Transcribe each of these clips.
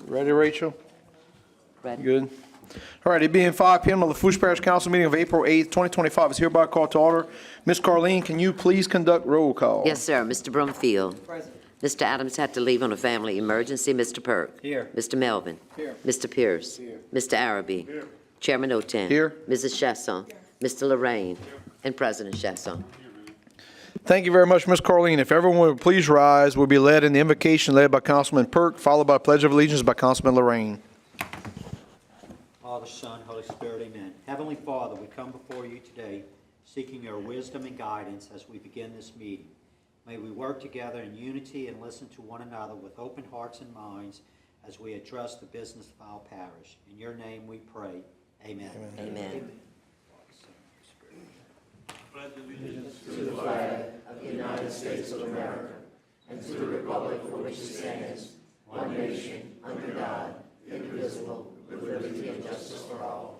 Ready, Rachel? Ready. Good. All right, it being 5 p.m., the Lafourche Parish Council meeting of April 8th, 2025 is hereby called to order. Ms. Carleen, can you please conduct roll call? Yes, sir. Mr. Brumfield. Present. Mr. Adams had to leave on a family emergency. Mr. Perk. Here. Mr. Melvin. Here. Mr. Pierce. Here. Mr. Arabi. Here. Chairman Oten. Here. Mrs. Chasson. Mr. Lorraine. And President Chasson. Thank you very much, Ms. Carleen. If everyone would please rise, we'll be led in the invocation led by Councilman Perk, followed by Pledge of Allegiance by Councilman Lorraine. Father, Son, Holy Spirit, amen. Heavenly Father, we come before you today seeking your wisdom and guidance as we begin this meeting. May we work together in unity and listen to one another with open hearts and minds as we address the business of our parish. In your name we pray. Amen. Amen. To the flag of the United States of America and to the republic for which it stands, one nation, under God, indivisible, with liberty and justice for all.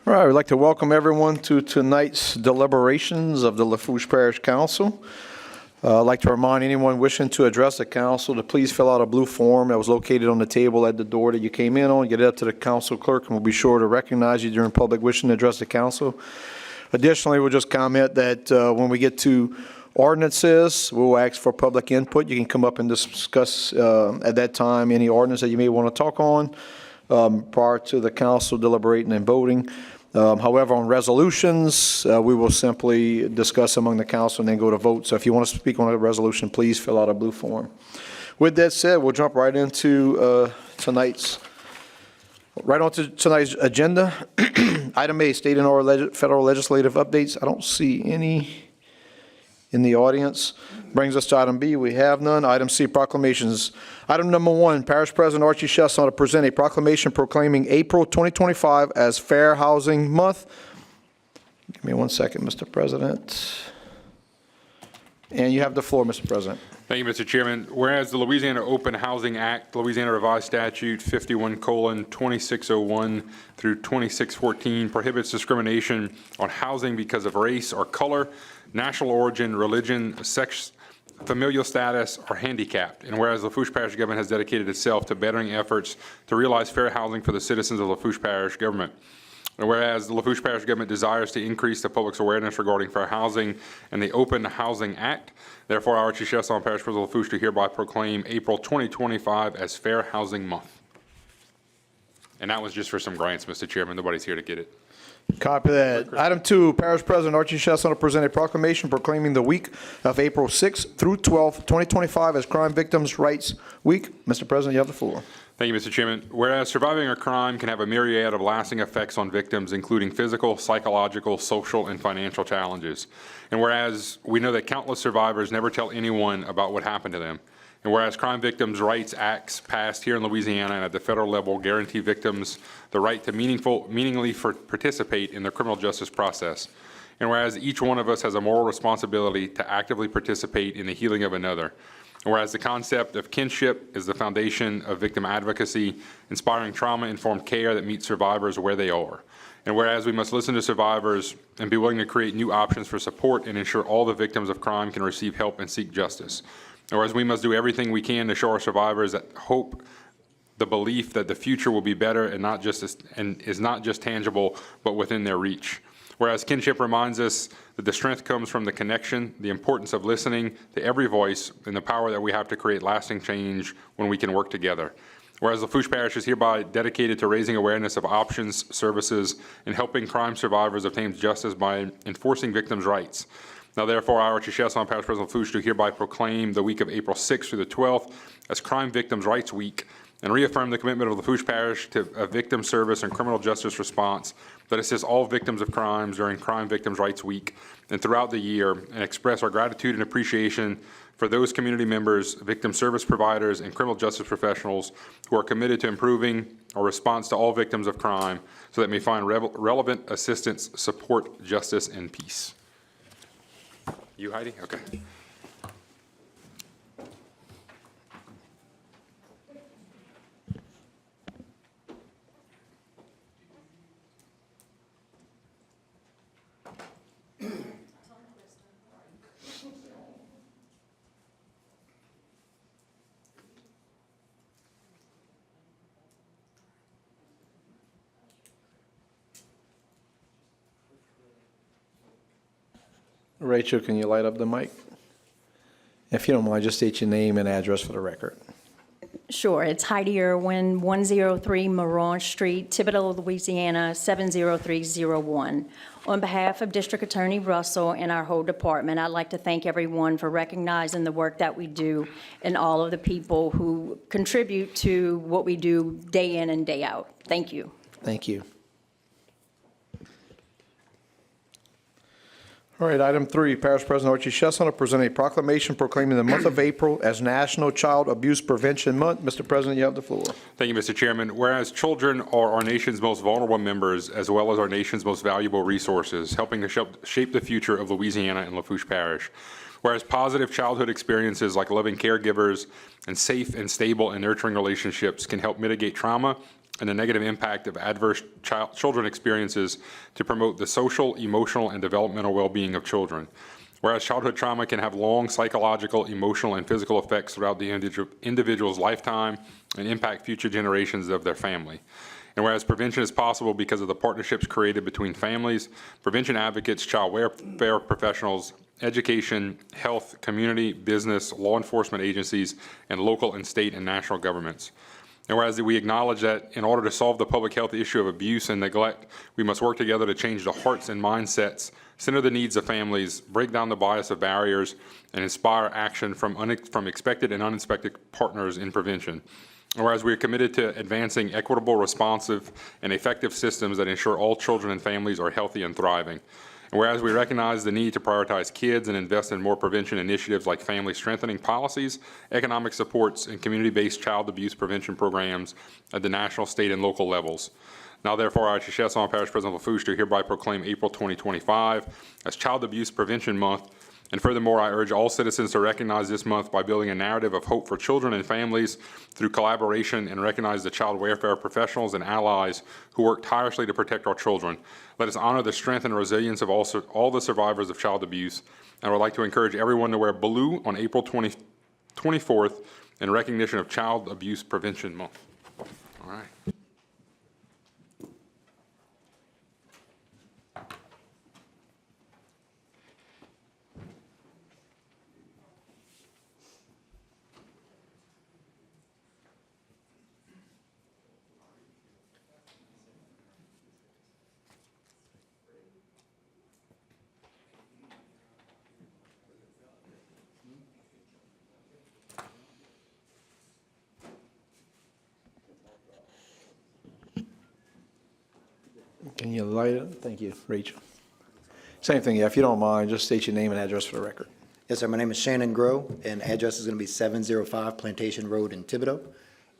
All right, we'd like to welcome everyone to tonight's deliberations of the Lafourche Parish Council. I'd like to remind anyone wishing to address the council to please fill out a blue form that was located on the table at the door that you came in on. Get it up to the council clerk, and we'll be sure to recognize you during public wishing to address the council. Additionally, we'll just comment that when we get to ordinances, we'll ask for public input. You can come up and discuss at that time any ordinance that you may want to talk on prior to the council deliberating and voting. However, on resolutions, we will simply discuss among the council and then go to vote. So if you want to speak on a resolution, please fill out a blue form. With that said, we'll jump right into tonight's agenda. Item A, state and or federal legislative updates. I don't see any in the audience. Brings us to item B. We have none. Item C, proclamations. Item number 1, Parish President Archie Chesson to present a proclamation proclaiming April 2025 as Fair Housing Month. Give me 1 second, Mr. President. And you have the floor, Mr. President. Thank you, Mr. Chairman. Whereas the Louisiana Open Housing Act, Louisiana Revised Statute 51:2601 through 2614 prohibits discrimination on housing because of race or color, national origin, religion, sex, familial status, or handicapped. And whereas Lafourche Parish government has dedicated itself to bettering efforts to realize fair housing for the citizens of Lafourche Parish government. And whereas the Lafourche Parish government desires to increase the public's awareness regarding fair housing and the Open Housing Act, therefore I, Archie Chesson, Parish President of Lafourche, do hereby proclaim April 2025 as Fair Housing Month. And that was just for some grants, Mr. Chairman. Nobody's here to get it. Copy that. Item 2, Parish President Archie Chesson to present a proclamation proclaiming the week of April 6th through 12th, 2025 as Crime Victims' Rights Week. Mr. President, you have the floor. Thank you, Mr. Chairman. Whereas surviving a crime can have a myriad of lasting effects on victims, including physical, psychological, social, and financial challenges. And whereas we know that countless survivors never tell anyone about what happened to them. And whereas Crime Victims' Rights Acts passed here in Louisiana and at the federal level guarantee victims the right to meaningfully participate in the criminal justice process. And whereas each one of us has a moral responsibility to actively participate in the healing of another. And whereas the concept of kinship is the foundation of victim advocacy, inspiring trauma-informed care that meets survivors where they are. And whereas we must listen to survivors and be willing to create new options for support and ensure all the victims of crime can receive help and seek justice. And whereas we must do everything we can to show our survivors that hope, the belief that the future will be better and is not just tangible, but within their reach. Whereas kinship reminds us that the strength comes from the connection, the importance of listening to every voice, and the power that we have to create lasting change when we can work together. Whereas Lafourche Parish is hereby dedicated to raising awareness of options, services, and helping crime survivors obtain justice by enforcing victims' rights. Now, therefore, I, Archie Chesson, Parish President of Lafourche, do hereby proclaim the week of April 6th through the 12th as Crime Victims' Rights Week, and reaffirm the commitment of Lafourche Parish to a victim service and criminal justice response that assists all victims of crimes during Crime Victims' Rights Week and throughout the year, and express our gratitude and appreciation for those community members, victim service providers, and criminal justice professionals who are committed to improving our response to all victims of crime so that they may find relevant assistance, support, justice, and peace. You, Heidi? Okay. Rachel, can you light up the mic? If you don't mind, just state your name and address for the record. Sure, it's Heidi Irwin, 103 Moran Street, Thibodaux, Louisiana, 70301. On behalf of District Attorney Russell and our whole department, I'd like to thank everyone for recognizing the work that we do and all of the people who contribute to what we do day in and day out. Thank you. Thank you. All right, item 3, Parish President Archie Chesson will present a proclamation proclaiming the month of April as National Child Abuse Prevention Month. Mr. President, you have the floor. Thank you, Mr. Chairman. Whereas children are our nation's most vulnerable members, as well as our nation's most valuable resources, helping to shape the future of Louisiana and Lafourche Parish. Whereas positive childhood experiences like loving caregivers and safe and stable and nurturing relationships can help mitigate trauma and the negative impact of adverse children experiences to promote the social, emotional, and developmental well-being of children. Whereas childhood trauma can have long psychological, emotional, and physical effects throughout the individual's lifetime and impact future generations of their family. And whereas prevention is possible because of the partnerships created between families, prevention advocates, child welfare professionals, education, health, community, business, law enforcement agencies, and local and state and national governments. And whereas we acknowledge that in order to solve the public health issue of abuse and neglect, we must work together to change the hearts and mindsets, center the needs of families, break down the bias of barriers, and inspire action from expected and unexpected partners in prevention. And whereas we are committed to advancing equitable, responsive, and effective systems that ensure all children and families are healthy and thriving. And whereas we recognize the need to prioritize kids and invest in more prevention initiatives like family strengthening policies, economic supports, and community-based child abuse prevention programs at the national, state, and local levels. Now therefore, I, Chesson, Parish President of Lafourche, do hereby proclaim April 2025 as Child Abuse Prevention Month. And furthermore, I urge all citizens to recognize this month by building a narrative of hope for children and families through collaboration and recognize the child welfare professionals and allies who work tirelessly to protect our children. Let us honor the strength and resilience of all the survivors of child abuse. And I would like to encourage everyone to wear blue on April 24th in recognition of Child Abuse Prevention Month. All right. Can you light it? Thank you, Rachel. Same thing, yeah, if you don't mind, just state your name and address for the record. Yes, sir. My name is Shannon Grow, and address is going to be 705 Plantation Road in Thibodaux.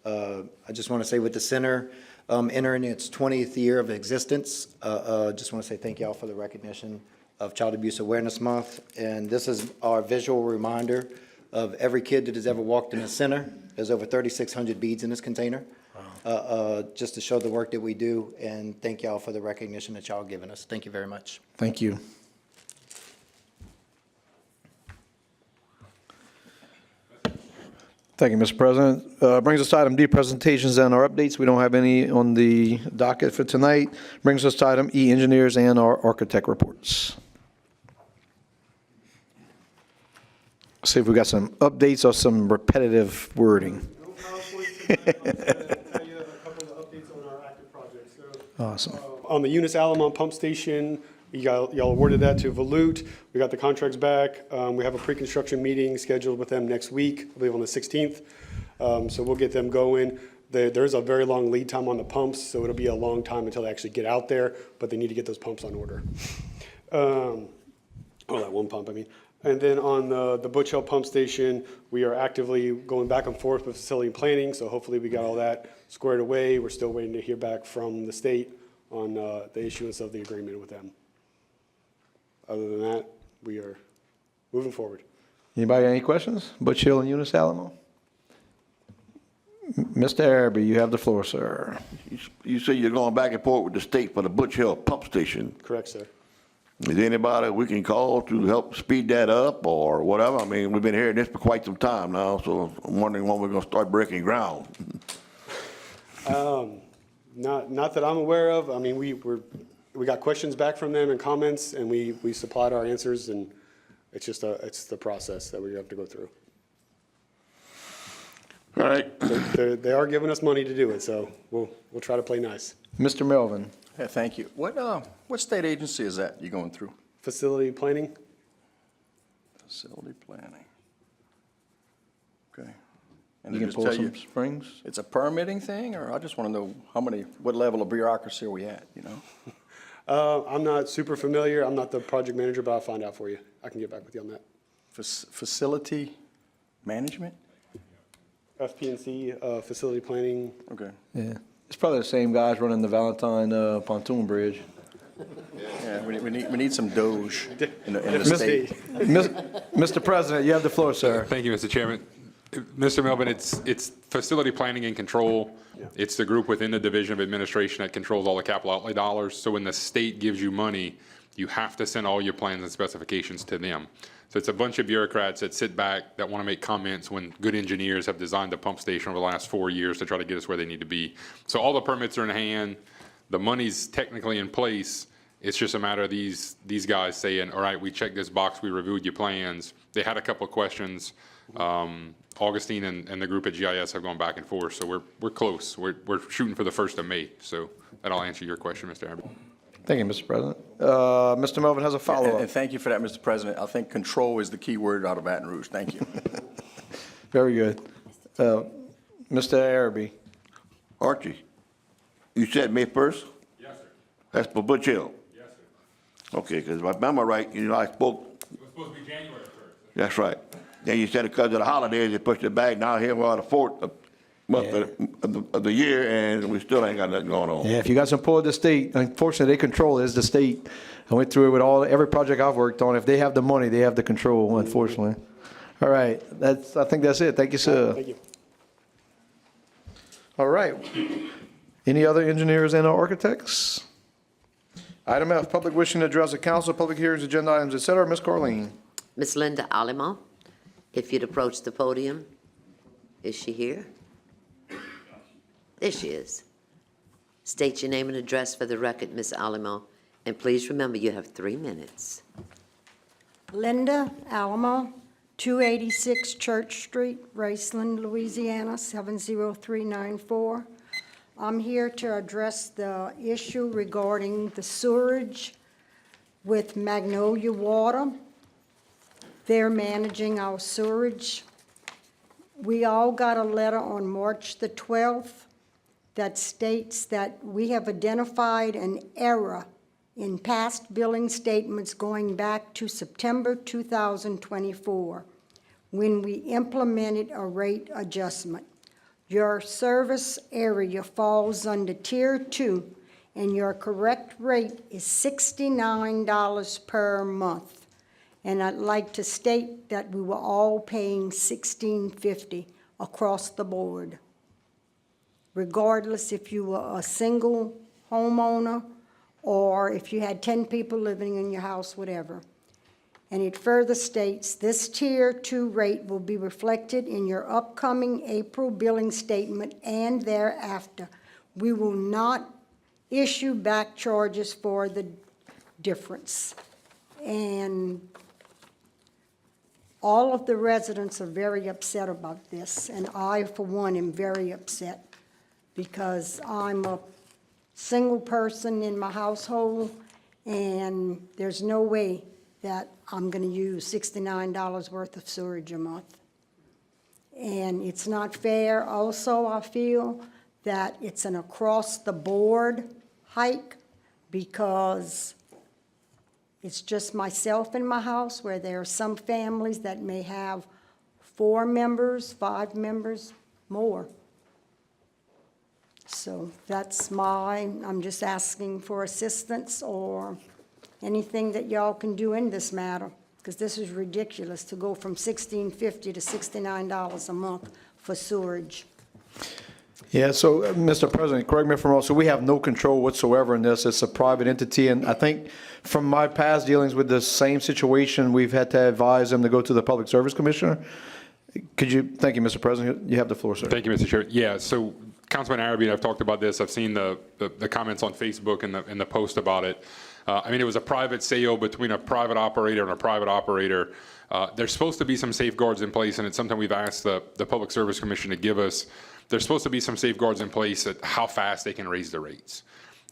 I just want to say with the center entering its 20th year of existence, just want to say thank y'all for the recognition of Child Abuse Awareness Month. And this is our visual reminder of every kid that has ever walked in the center. There's over 3,600 beads in this container. Just to show the work that we do, and thank y'all for the recognition that y'all given us. Thank you very much. Thank you. Thank you, Mr. President. Brings us to item D, presentations and our updates. We don't have any on the docket for tonight. Brings us to item E, engineers and our architect reports. See if we got some updates or some repetitive wording. No PowerPoint tonight. I'm going to tell you a couple of updates on our active projects. So, Awesome. on the Eunice Alamo pump station, y'all awarded that to Volute. We got the contracts back. We have a pre-construction meeting scheduled with them next week, I believe on the 16th. So we'll get them going. There's a very long lead time on the pumps, so it'll be a long time until they actually get out there, but they need to get those pumps on order. That one pump, I mean. And then on the Butch Hill pump station, we are actively going back and forth with facility planning, so hopefully we got all that squared away. We're still waiting to hear back from the state on the issuance of the agreement with them. Other than that, we are moving forward. Anybody got any questions? Butch Hill and Eunice Alamo? Mr. Araby, you have the floor, sir. You say you're going back and forth with the state for the Butch Hill pump station. Correct, sir. Is there anybody we can call to help speed that up or whatever? I mean, we've been hearing this for quite some time now, so I'm wondering when we're going to start breaking ground. Not that I'm aware of. I mean, we got questions back from them and comments, and we supplied our answers, and It's just it's the process that we have to go through. All right. They are giving us money to do it, so we'll try to play nice. Mr. Melvin? Yeah, thank you. What state agency is that you're going through? Facility planning? Facility planning. Okay. And You they can just pull tell some you springs? it's a permitting thing, or I just want to know what level of bureaucracy are we at, you know? I'm not super familiar. I'm not the project manager, but I'll find out for you. I can get back with you on that. Facility management? FP&C, facility planning. Okay. Yeah. It's probably the same guys running the Valentine pontoon bridge. Yeah, we need some Doge in the Miss state. D. Mr. President, you have the floor, sir. Thank you, Mr. Chairman. Mr. Melvin, it's facility planning and control. It's the group within the Division of Administration that controls all the capital outlay dollars. So when the state gives you money, you have to send all your plans and specifications to them. So it's a bunch of bureaucrats that sit back that want to make comments when good engineers have designed the pump station over the last 4 years to try to get us where they need to be. So all the permits are in hand. The money's technically in place. It's just a matter of these guys saying, all right, we checked this box, we reviewed your plans. They had a couple of questions. Augustine and the group at GIS have gone back and forth, so we're close. We're shooting for the 1st of May, so that'll answer your question, Mr. Abbott. Thank you, Mr. President. Mr. Melvin has a And follow-up. thank you for that, Mr. President. I think control is the key word out of Baton Rouge. Thank you. Very good. Mr. Araby? Archie, you said May 1st? Yes, sir. That's for Butch Hill? Yes, sir. Okay, because if I remember right, I spoke, It was supposed to be January 1st. that's right. Then you said because of the holidays, they pushed it back. Now here we are, the 4th month of the year, and we still ain't got nothing going on. Yeah, if you got some pull at the state, unfortunately, they control it, it's the state. I went through it with every project I've worked on. If they have the money, they have the control, unfortunately. All right, I think that's it. Thank you, sir. Thank you. All right. Any other engineers and architects? Item F, public wishing to address the council, public hearings, agenda items, et cetera. Ms. Carleen? Ms. Linda Alamo, if you'd approach the podium. Is she here? There she is. State your name and address for the record, Ms. Alamo, and please remember you have 3 minutes. Linda Alamo, 286 Church Street, Raceland, Louisiana, 70394. I'm here to address the issue regarding the sewerage with Magnolia Water. They're managing our sewerage. We all got a letter on March the 12th that states that we have identified an error in past billing statements going back to September 2024, when we implemented a rate adjustment. Your service area falls under Tier 2, and your correct rate is $69 per month. And I'd like to state that we were all paying $16.50 across the board, regardless if you were a single homeowner or if you had 10 people living in your house, whatever. And it further states, this Tier 2 rate will be reflected in your upcoming April billing statement and thereafter. We will not issue back charges for the difference. And all of the residents are very upset about this, and I, for one, am very upset because I'm a single person in my household, and there's no way that I'm going to use $69 worth of sewage a month. And it's not fair. Also, I feel that it's an across-the-board hike because it's just myself in my house, where there are some families that may have 4 members, 5 members, more. So that's I'm just asking for assistance or anything that y'all can do in this matter, because this is ridiculous to go from $16.50 to $69 a month for sewerage. Yeah, so, Mr. President, correct me if I'm wrong, so we have no control whatsoever in this. It's a private entity, and I think from my past dealings with the same situation, we've had to advise them to go to the Public Service Commissioner. Thank you, Mr. President. You have the floor, sir. Thank you, Mr. Chair. Yeah, so Councilman Araby and I've talked about this. I've seen the comments on Facebook and the post about it. I mean, it was a private sale between a private operator and a private operator. There's supposed to be some safeguards in place, and it's something we've asked the Public Service Commission to give us. There's supposed to be some safeguards in place at how fast they can raise the rates.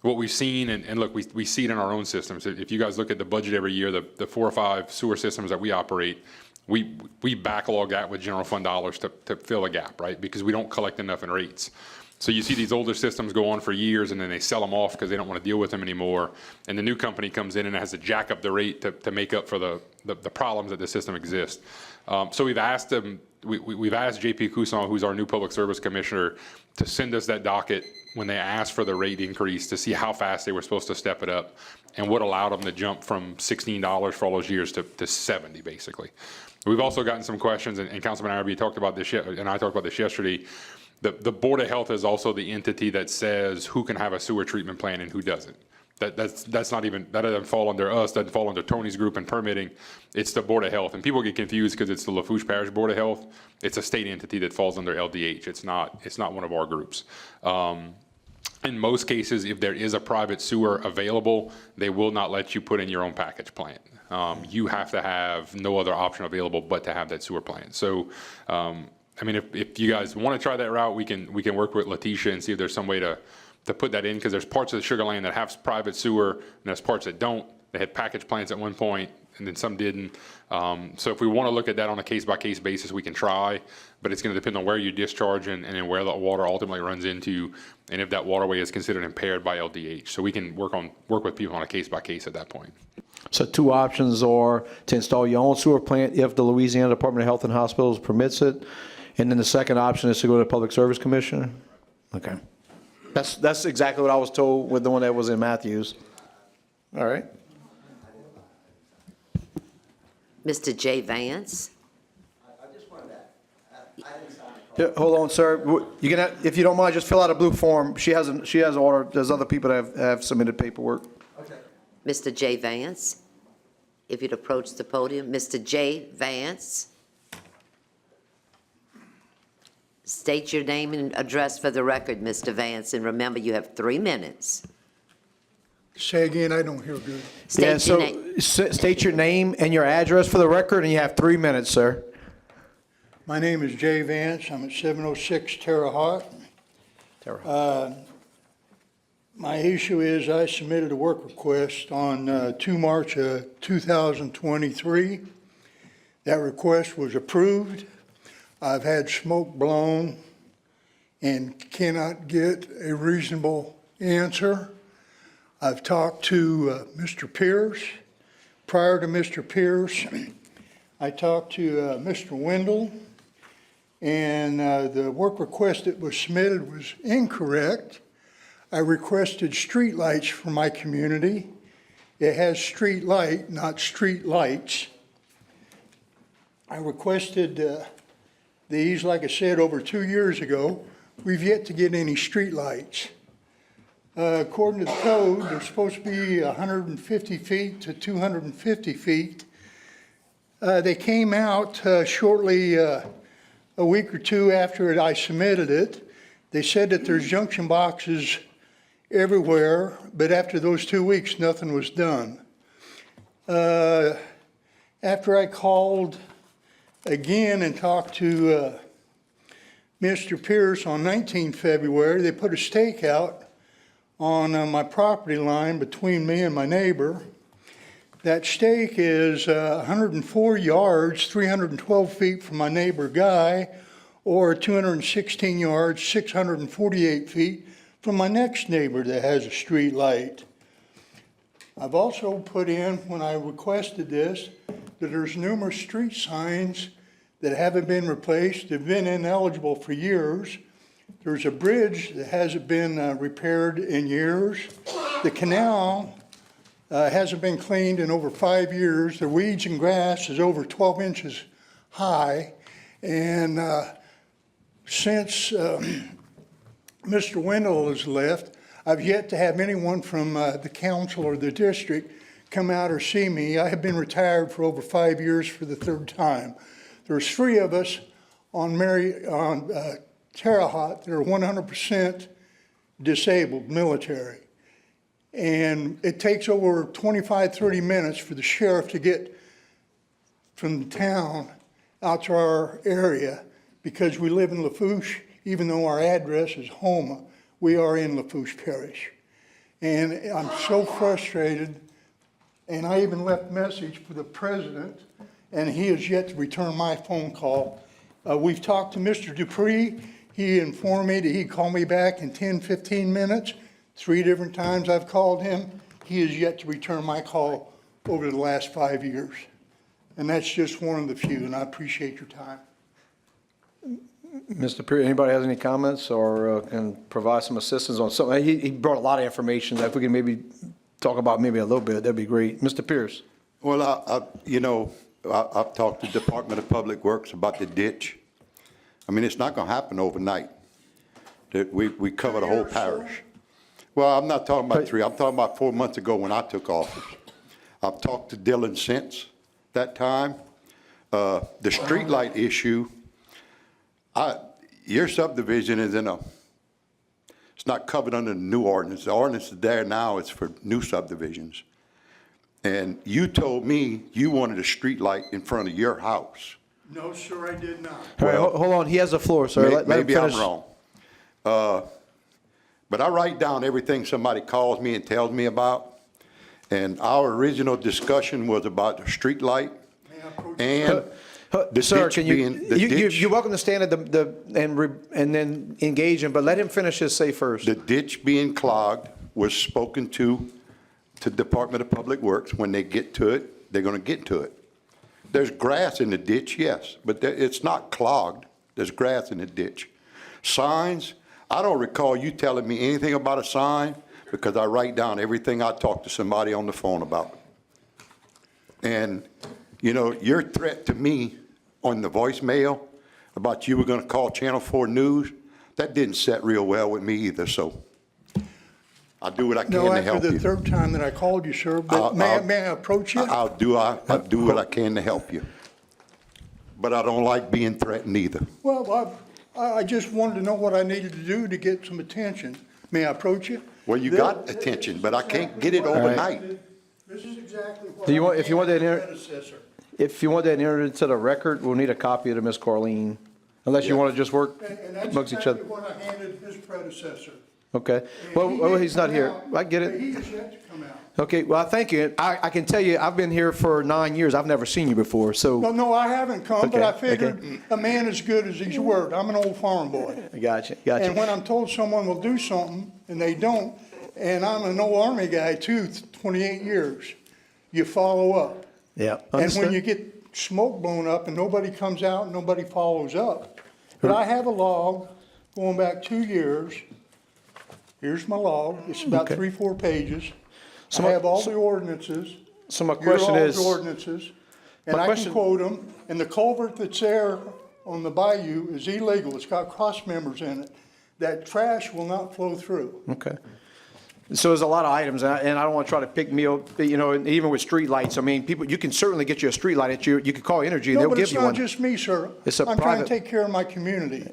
What we've seen, and look, we see it in our own systems. If you guys look at the budget every year, the 4 or 5 sewer systems that we operate, we backlog that with general fund dollars to fill a gap, right? Because we don't collect enough in rates. So you see these older systems go on for years, and then they sell them off because they don't want to deal with them anymore. And the new company comes in and has to jack up the rate to make up for the problems that the system exists. So we've asked them, we've asked JP Cousin, who's our new public service commissioner, to send us that docket when they asked for the rate increase to see how fast they were supposed to step it up and what allowed them to jump from $16 for all those years to $70, basically. We've also gotten some questions, and Councilman Arabi talked about this, and I talked about this yesterday. The Board of Health is also the entity that says who can have a sewer treatment plan and who doesn't. That's not even, that doesn't fall under us, doesn't fall under Tony's group and permitting. It's the Board of Health. And people get confused because it's the Lafourche Parish Board of Health. It's a state entity that falls under LDH. It's not one of our groups. In most cases, if there is a private sewer available, they will not let you put in your own package plant. You have to have no other option available but to have that sewer plant. So, I mean, if you guys want to try that route, we can work with Letitia and see if there's some way to put that in, because there's parts of the Sugar Land that have private sewer and there's parts that don't. They had package plants at one point and then some didn't. So if we want to look at that on a case-by-case basis, we can try, but it's going to depend on where you discharge and then where the water ultimately runs into, and if that waterway is considered impaired by LDH. So we can work with people on a case-by-case at that point. So 2 options are to install your own sewer plant if the Louisiana Department of Health and Hospitals permits it, and then the second option is to go to the Public Service Commission? Okay. That's exactly what I was told with the one that was in Matthews. All right. Mr. J. Vance? Yeah, hold on, sir. You're gonna, if you don't mind, just fill out a blue form. She has ordered. There's other people that have submitted paperwork. Mr. J. Vance? If you'd approach the podium. Mr. J. Vance? State your name and address for the record, Mr. Vance, and remember you have 3 minutes. Say again, I don't hear good. State your name. State your name and your address for the record, and you have 3 minutes, sir. My name is Jay Vance. I'm at 706 Terre Haute. My issue is I submitted a work request on 2 March 2023. That request was approved. I've had smoke blown and cannot get a reasonable answer. I've talked to Mr. Pierce. Prior to Mr. Pierce, I talked to Mr. Wendell, and the work request that was submitted was incorrect. I requested street lights for my community. It has street light, not street lights. I requested these, like I said, over 2 years ago. We've yet to get any street lights. According to the code, they're supposed to be 150 feet to 250 feet. They came out shortly a week or 2 after I submitted it. They said that there's junction boxes everywhere, but after those 2 weeks, nothing was done. After I called again and talked to Mr. Pierce on 19 February, they put a stake out on my property line between me and my neighbor. That stake is 104 yards, 312 feet from my neighbor Guy, or 216 yards, 648 feet from my next neighbor that has a street light. I've also put in, when I requested this, that there's numerous street signs that haven't been replaced, have been ineligible for years. There's a bridge that hasn't been repaired in years. The canal hasn't been cleaned in over 5 years. The weeds and grass is over 12 inches high. And since Mr. Wendell has left, I've yet to have anyone from the council or the district come out or see me. I have been retired for over 5 years for the 3rd time. There's 3 of us on Terre Haute that are 100% disabled military. And it takes over 25, 30 minutes for the sheriff to get from the town out to our area, because we live in Lafourche, even though our address is Homa, we are in Lafourche Parish. And I'm so frustrated, and I even left a message for the president, and he has yet to return my phone call. We've talked to Mr. Dupree. He informed me that he'd call me back in 10, 15 minutes. 3 different times I've called him. He has yet to return my call over the last 5 years. And that's just one of the few, and I appreciate your time. Mr. Pierce, anybody has any comments or can provide some assistance on something? He brought a lot of information. If we can maybe talk about maybe a little bit, that'd be great. Mr. Pierce. Well, I've talked to the Department of Public Works about the ditch. I mean, it's not going to happen overnight. That we cover the whole parish. Well, I'm not talking about 3. I'm talking about 4 months ago when I took office. I've talked to Dylan since that time. The streetlight issue, your subdivision is it's not covered under the new ordinance. The ordinance is there now. It's for new subdivisions. And you told me you wanted a streetlight in front of your house. No, sir, I did not. All right, hold on. He has the floor, sir. Let him Maybe I'm finish. wrong. But I write down everything somebody calls me and tells me about. And our original discussion was about the street light and the Sir, ditch can being, the ditch. you're welcome to stand at and then engage him, but let him finish his say first. The ditch being clogged was spoken to Department of Public Works. When they get to it, they're going to get to it. There's grass in the ditch, yes, but it's not clogged. There's grass in the ditch. Signs, I don't recall you telling me anything about a sign because I write down everything I talk to somebody on the phone about. And, you know, your threat to me on the voicemail about you were going to call Channel 4 News, that didn't set real well with me either, so I'll do what I can No, to help after the you. third time that I called you, sir, but may I approach you? I'll do what I can to help you. But I don't like being threatened either. Well, I just wanted to know what I needed to do to get some attention. May I approach you? Well, you got attention, but I can't get it overnight. This is exactly what Do you want- if you want that my in- predecessor. If you want that entered into the record, we'll need a copy of it, Ms. Carleen, unless you want to just work And that's amongst each exactly other. what I handed his predecessor. Okay. And Well, he well, didn't he's not come here. out, I get but it. he is yet to come out. Okay, well, thank you. I can tell you, I've been here for 9 years. I've never seen you before, so. Well, no, I haven't come, but Okay, I figured okay. a man as good as his word. I'm an old farm boy. Gotcha. And when I'm told someone will do something and they don't, and I'm an old Army guy too, 28 years, you follow up. Yeah. And when you get smoke blown up and nobody comes out and nobody follows up. But I have a log going back 2 years. Here's my log. It's about Okay. 3, 4 pages. So I my- have all so- the ordinances. So my Your question all's is, ordinances. And My I question- can quote them. And the culvert that's there on the bayou is illegal. It's got cross members in it. That trash will not flow through. okay. So there's a lot of items, and I don't want to try to pick me up, you know, and even with street lights. I mean, people, you can certainly get you a street light at you could call Energy and No, they'll but give it's you not one. just me, sir. It's a I'm trying to private- take care of my community.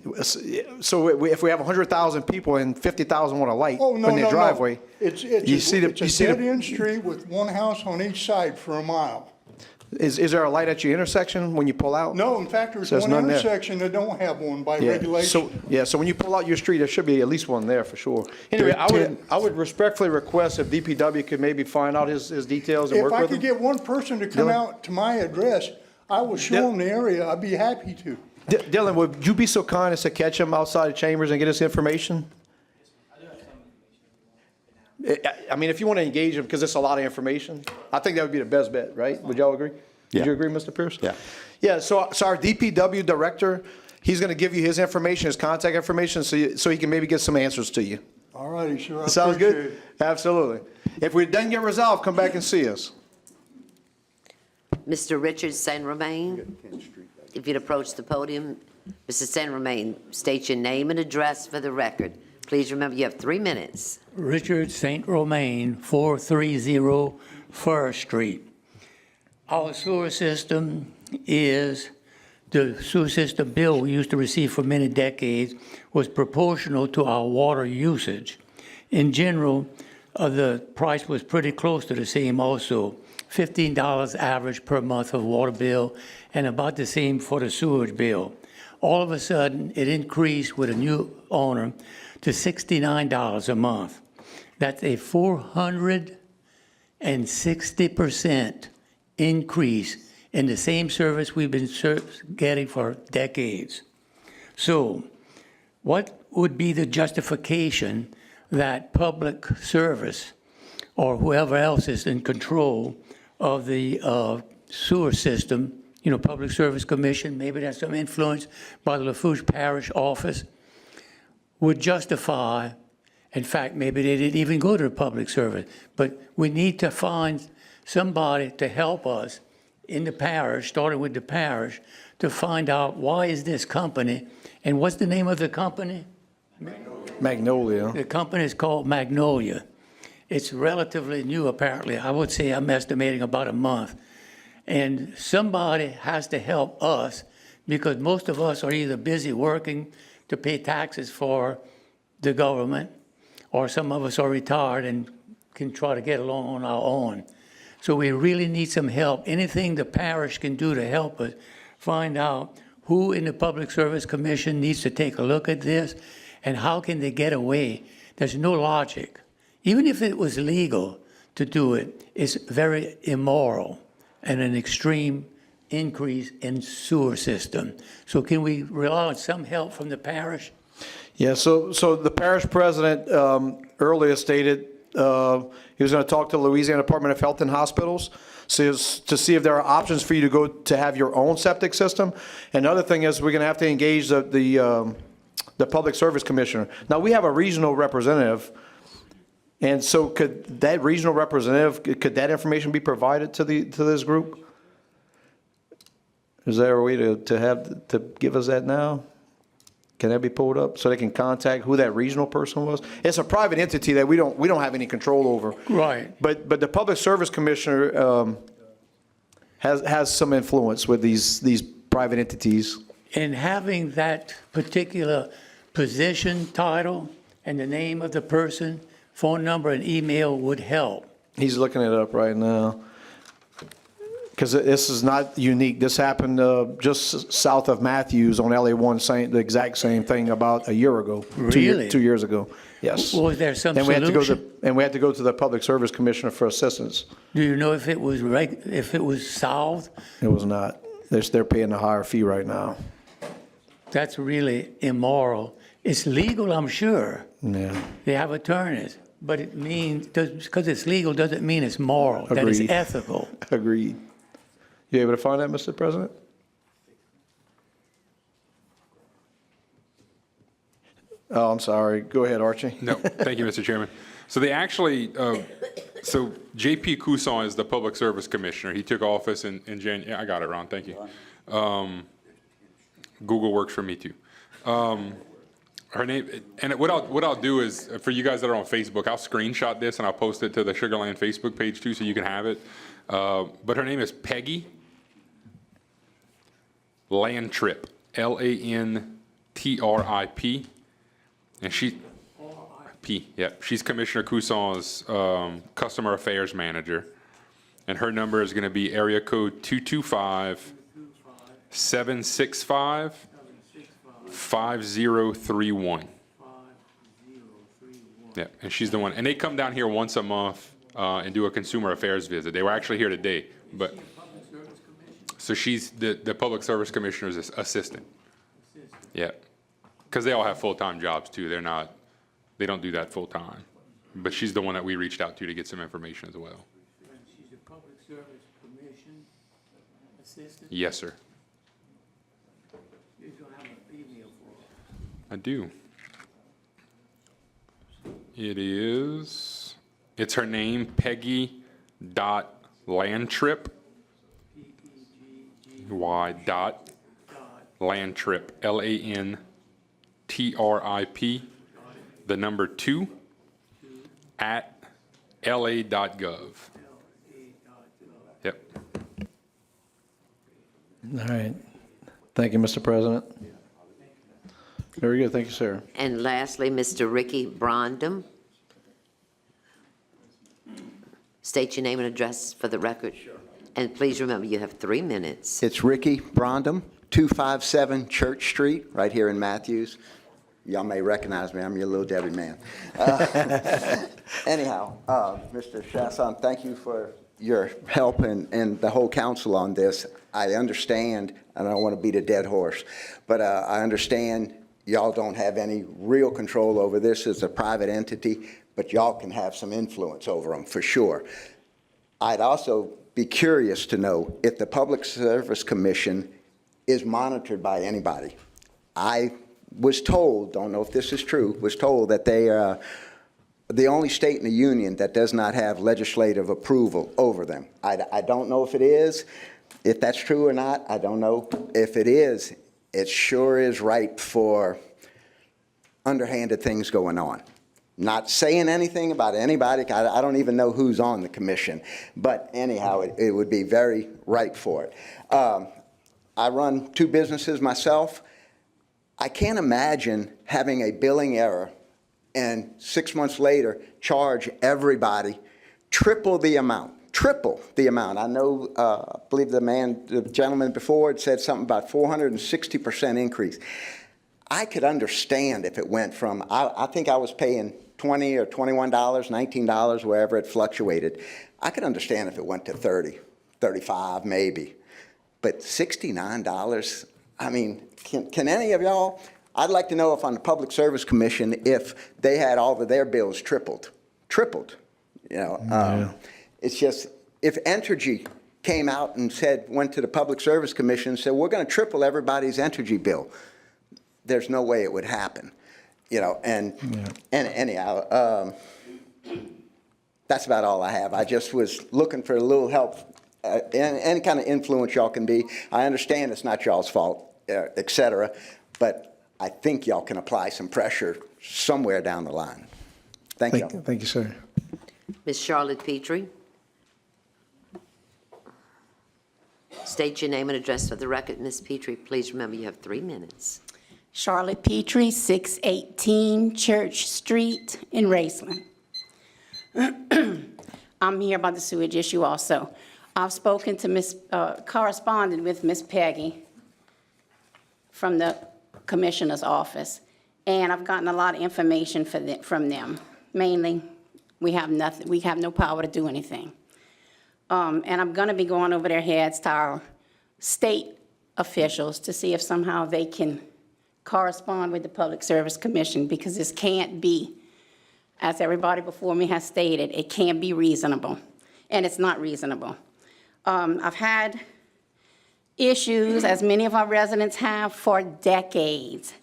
So if we have 100,000 people and 50,000 want a light Oh, no, in their no, driveway. no. It's you see the- you a see the- dead-end street with one house on each side for a mile. Is there a light at your intersection when you pull out? No, in fact, there's So there's one none there. intersection that don't have one by Yeah, regulation. so when you pull out your street, there should be at least one there for sure. Anyway, I would respectfully request if DPW could maybe find out his details and If work I with could him. get one person to come Dylan? out to my address, I will show them the area. I'd be happy to. Dylan, would you be so kind as to catch him outside of Chambers and get us information? I mean, if you want to engage him, because it's a lot of information, I think that would be the best bet, right? Would y'all agree? Yeah. Would you agree, Mr. Pierce? Yeah. Yeah, so our DPW director, he's going to give you his information, his contact information, so he can maybe get some answers to you. All righty, sure. I Sounds appreciate good? it. Absolutely. If we doesn't get resolved, come back and see us. Mr. Richard Saint Romain, if you'd approach the podium. Mr. Saint Romain, state your name and address for the record. Please remember you have 3 minutes. Richard St. Romain, 430 Fir Street. Our sewer system is, the sewer system bill we used to receive for many decades was proportional to our water usage. In general, the price was pretty close to the same also. $15 average per month of water bill, and about the same for the sewage bill. All of a sudden, it increased with a new owner to $69 a month. That's a 460% increase in the same service we've been getting for decades. So what would be the justification that public service or whoever else is in control of the sewer system, Public Service Commission, maybe that's some influence by the Lafourche Parish office, would justify, in fact, maybe they didn't even go to the public service, but we need to find somebody to help us in the parish, starting with the parish, to find out why is this company, and what's the name of the company? Magnolia. The company is called Magnolia. It's relatively new, apparently. I would say I'm estimating about a month. And somebody has to help us because most of us are either busy working to pay taxes for the government, or some of us are retired and can try to get along on our own. So we really need some help. Anything the parish can do to help us find out who in the Public Service Commission needs to take a look at this and how can they get away. There's no logic. Even if it was legal to do it, it's very immoral and an extreme increase in sewer system. So can we rely on some help from the parish? Yeah, so the parish president earlier stated he was going to talk to the Louisiana Department of Health and Hospitals to see if there are options for you to go to have your own septic system. And the other thing is we're going to have to engage the Public Service Commissioner. Now, we have a regional representative, and so could that regional representative, could that information be provided to this group? Is there a way to give us that now? Can that be pulled up so they can contact who that regional person was? It's a private entity that we don't have any control over. Right. But the Public Service Commissioner has some influence with these private entities. And having that particular position, title, and the name of the person, phone number, and email would help. He's looking it up right now. Because this is not unique. This happened just south of Matthews on LA1, the exact same thing about a year ago. Really? 2 years ago. Yes. Was there some And we had to solution? we had to go to the Public Service Commissioner for assistance. Do you know if it was solved? It was not. They're paying a higher fee right now. That's really immoral. It's legal, I'm sure. Yeah. They have attorneys, but it means, because it's legal doesn't mean it's moral, that it's Agreed. ethical. Agreed. You able to find that, Mr. President? Oh, I'm sorry. Go ahead, Archie. No, thank you, Mr. Chairman. So they actually, so J.P. Couson is the Public Service Commissioner. He took office in January. Yeah, I got it, Ron. Thank you. Google works for me too. Her name, and what I'll do is, for you guys that are on Facebook, I'll screenshot this and I'll post it to the Sugar Land Facebook page too, so you can have it. But her name is Peggy Lantrip, Lantrip, and she's Commissioner Couson's Customer Affairs Manager, and her number is going to be area code 225-765-5031. Yeah, and she's the one, and they come down here once a month and do a consumer affairs visit. They were actually here today, but. So she's the Public Service Commissioner's assistant. Yeah, because they all have full-time jobs too. They don't do that full-time. But she's the one that we reached out to get some information as well. She's a Public Service Commission assistant? Yes, sir. You don't have an email for her. I do. It's her name, Peggy.Lantrip. Lantrip, Lantrip, the number 2, at la.gov. Yep. All right. Thank you, Mr. President. Very good. Thank you, sir. And lastly, Mr. Ricky Brondum. State your name and address for the record. Sure. And please remember, you have 3 minutes. It's Ricky Brondum, 257 Church Street, right here in Matthews. Y'all may recognize me, I'm your little Debbie man. Anyhow, Mr. Chasson, thank you for your help and the whole council on this. I understand, and I don't want to beat a dead horse, but I understand y'all don't have any real control over this as a private entity, but y'all can have some influence over them for sure. I'd also be curious to know if the Public Service Commission is monitored by anybody. I was told, don't know if this is true, was told that they are the only state in the union that does not have legislative approval over them. I don't know if it is, if that's true or not, I don't know. If it is, it sure is ripe for underhanded things going on. Not saying anything about anybody, I don't even know who's on the commission, but anyhow, it would be very ripe for it. I run 2 businesses myself. I can't imagine having a billing error and 6 months later charge everybody triple the amount. I know, I believe the gentleman before had said something about 460% increase. I could understand if it went from, I think I was paying $20 or $21, $19, wherever it fluctuated. I could understand if it went to 30, 35 maybe. But $69, I mean, can any of y'all, I'd like to know if on the Public Service Commission, if they had all of their bills tripled, you know. It's just, if Entergy came out and said, went to the Public Service Commission and said, we're going to triple everybody's Entergy bill, there's no way it would happen, you know. And anyhow, that's about all I have. I just was looking for a little help, any kind of influence y'all can be. I understand it's not y'all's fault, et cetera, but I think y'all can apply some pressure somewhere down the line. Thank you. Thank you, sir. Ms. Charlotte Petrie. State your name and address for the record. Ms. Petrie, please remember you have 3 minutes. Charlotte Petrie, 618 Church Street in Raceland. I'm here about the sewage issue also. I've spoken to corresponded with Miss Peggy from the Commissioner's office, and I've gotten a lot of information from them. Mainly, we have nothing. We have no power to do anything. And I'm going to be going over their heads to our state officials to see if somehow they can correspond with the Public Service Commission, because this can't be, as everybody before me has stated, it can't be reasonable, and it's not reasonable. I've had issues, as many of our residents have, for decades.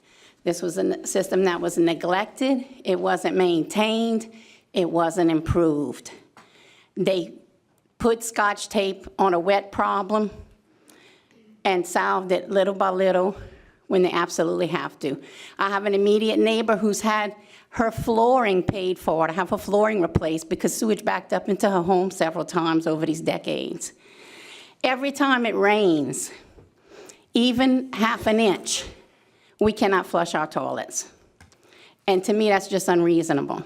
This was a system that was neglected, it wasn't maintained, it wasn't improved. They put Scotch tape on a wet problem and solved it little by little when they absolutely have to. I have an immediate neighbor who's had her flooring paid for, to have her flooring replaced because sewage backed up into her home several times over these decades. Every time it rains, even half an inch, we cannot flush our toilets. And to me, that's just unreasonable.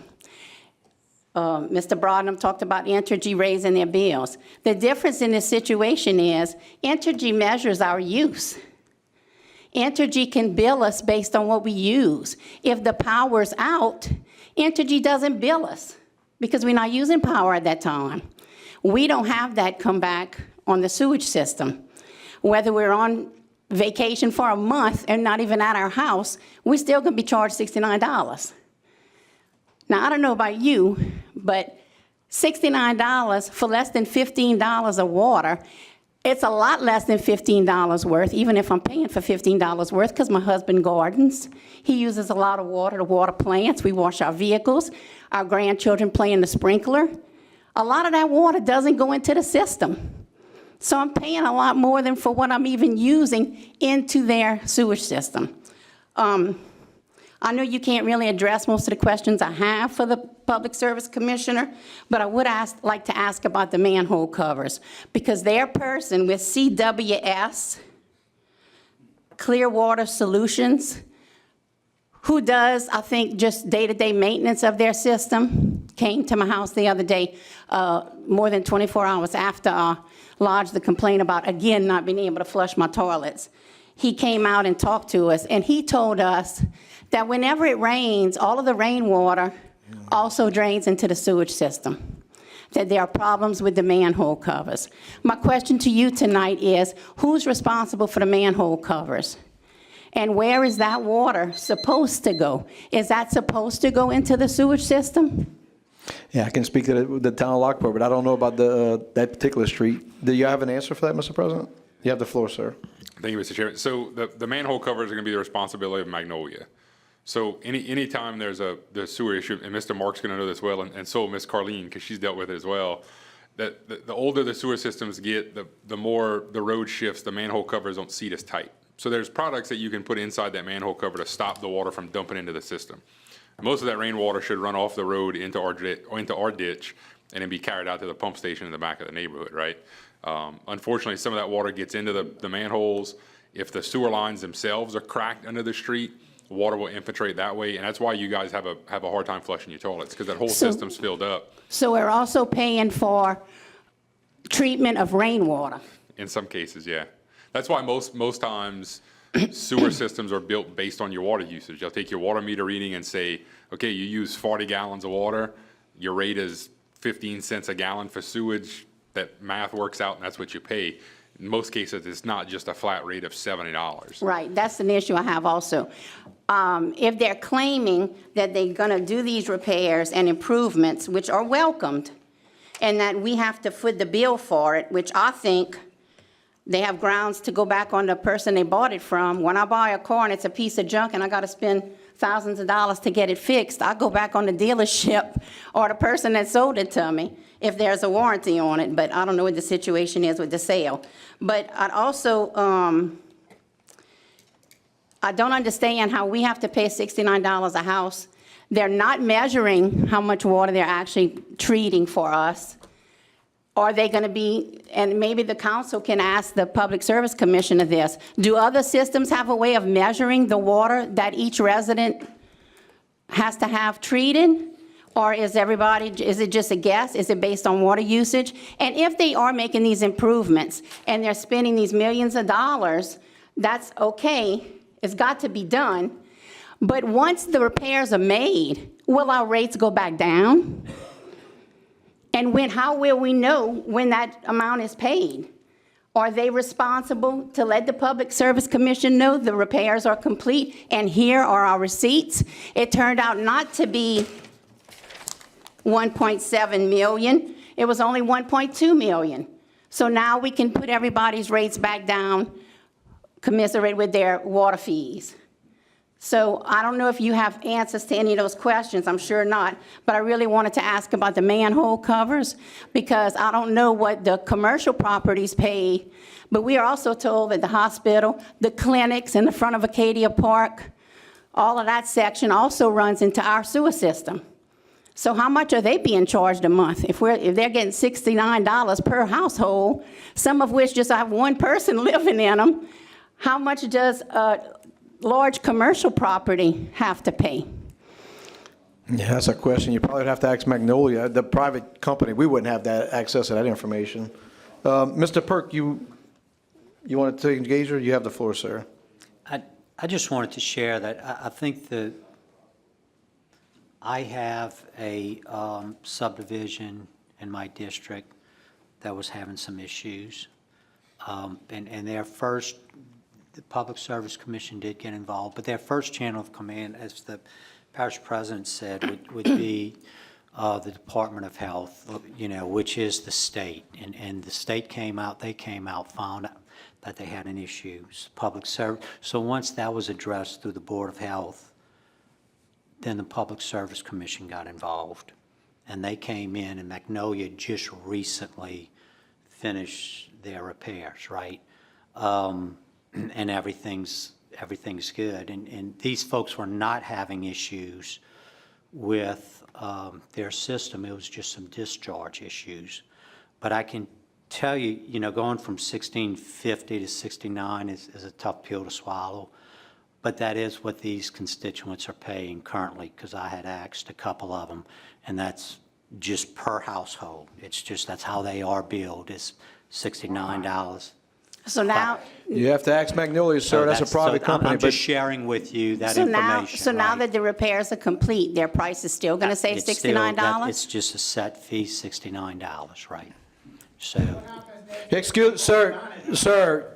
Mr. Broadham talked about Entergy raising their bills. The difference in this situation is Entergy measures our use. Entergy can bill us based on what we use. If the power's out, Entergy doesn't bill us because we're not using power at that time. We don't have that come back on the sewage system. Whether we're on vacation for a month and not even at our house, we're still going to be charged $69. Now, I don't know about you, but $69 for less than $15 of water, it's a lot less than $15 worth, even if I'm paying for $15 worth, because my husband gardens. He uses a lot of water to water plants. We wash our vehicles. Our grandchildren play in the sprinkler. A lot of that water doesn't go into the system. So I'm paying a lot more than for what I'm even using into their sewage system. I know you can't really address most of the questions I have for the Public Service Commissioner, but I would like to ask about the manhole covers, because their person with CWS, Clearwater Solutions, who does, I think, just day-to-day maintenance of their system, came to my house the other day, more than 24 hours after I lodged the complaint about, again, not being able to flush my toilets. He came out and talked to us, and he told us that whenever it rains, all of the rainwater also drains into the sewage system, that there are problems with the manhole covers. My question to you tonight is, who's responsible for the manhole covers? And where is that water supposed to go? Is that supposed to go into the sewage system? Yeah, I can speak to the town of Lockport, but I don't know about that particular street. Do you have an answer for that, Mr. President? You have the floor, sir. Thank you, Mr. Chairman. So the manhole covers are going to be the responsibility of Magnolia. So anytime there's the sewer issue, and Mr. Mark's going to know this well, and so will Ms. Carleen, because she's dealt with it as well, that the older the sewer systems get, the more the road shifts, the manhole covers don't seat as tight. So there's products that you can put inside that manhole cover to stop the water from dumping into the system. Most of that rainwater should run off the road into our ditch and then be carried out to the pump station in the back of the neighborhood, right? Unfortunately, some of that water gets into the manholes. If the sewer lines themselves are cracked under the street, water will infiltrate that way, and that's why you guys have a hard time flushing your toilets, because that whole system's filled up. So we're also paying for treatment of rainwater. In some cases, yeah. That's why most times sewer systems are built based on your water usage. They'll take your water meter reading and say, okay, you use 40 gallons of water, your rate is 15 cents a gallon for sewage. That math works out, and that's what you pay. In most cases, it's not just a flat rate of $70. Right, that's an issue I have also. If they're claiming that they're gonna do these repairs and improvements, which are welcomed, and that we have to foot the bill for it, which I think they have grounds to go back on the person they bought it from. When I buy a car and it's a piece of junk and I gotta spend thousands of dollars to get it fixed, I go back on the dealership or the person that sold it to me if there's a warranty on it, but I don't know what the situation is with the sale. But I'd also, I don't understand how we have to pay $69 a house. They're not measuring how much water they're actually treating for us. Are they going to be, and maybe the council can ask the Public Service Commission of this, do other systems have a way of measuring the water that each resident has to have treated? Or is it just a guess? Is it based on water usage? And if they are making these improvements and they're spending these millions of dollars, that's okay. It's got to be done. But once the repairs are made, will our rates go back down? And how will we know when that amount is paid? Are they responsible to let the Public Service Commission know the repairs are complete and here are our receipts? It turned out not to be 1.7 million. It was only 1.2 million. So now we can put everybody's rates back down, commiserate with their water fees. So I don't know if you have answers to any of those questions. I'm sure not. But I really wanted to ask about the manhole covers because I don't know what the commercial properties pay. But we are also told that the hospital, the clinics in the front of Acadia Park, all of that section also runs into our sewer system. So how much are they being charged a month? If they're getting $69 per household, some of which just have one person living in them, how much does large commercial property have to pay? Yeah, that's a question. You probably would have to ask Magnolia. The private company, we wouldn't have that access to that information. Mr. Perk, you wanted to engage her? You have the floor, sir. I just wanted to share that I think that I have a subdivision in my district that was having some issues. And the Public Service Commission did get involved, but their first channel of command, as the parish president said, would be the Department of Health, which is the state. And the state came out, found out that they had an issue. Public Service. So once that was addressed through the Board of Health, then the Public Service Commission got involved. And they came in, and Magnolia just recently finished their repairs, right? And everything's good. And these folks were not having issues with their system. It was just some discharge issues. But I can tell you, going from 1650 to 69 is a tough pill to swallow. But that is what these constituents are paying currently, because I had asked a couple of them, and that's just per household. It's just, that's how they are billed, is $69. So now, You have to ask Magnolia, sir, that's a private company. I'm but just sharing with you that so now, information. so now right? that the repairs are complete, their price is still going to say It's still- that- $69? It's just a set fee, $69, right? So. Excuse, sir,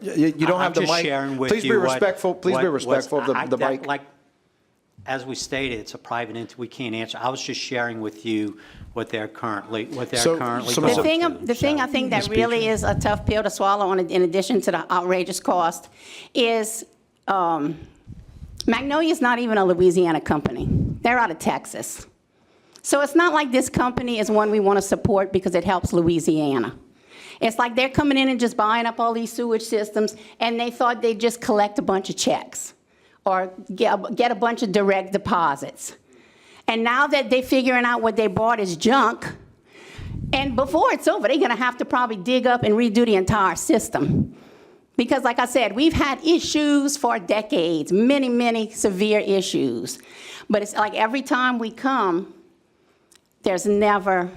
you don't have the I'm just mic. sharing with Please be you what- respectful, please be what's- respectful of I- the that- mic. Like, as we stated, it's a private entity, we can't answer. I was just sharing with you what they're currently So- going so The Mr. through. thing I think that really is a tough pill to swallow, in addition to the outrageous cost, is Magnolia's not even a Louisiana company. They're out of Texas. So it's not like this company is one we want to support because it helps Louisiana. It's like they're coming in and just buying up all these sewage systems, and they thought they'd just collect a bunch of checks or get a bunch of direct deposits. And now that they're figuring out what they bought is junk, and before it's over, they're going to have to probably dig up and redo the entire system. Because like I said, we've had issues for decades, many, many severe issues. But it's like every time we come, it's never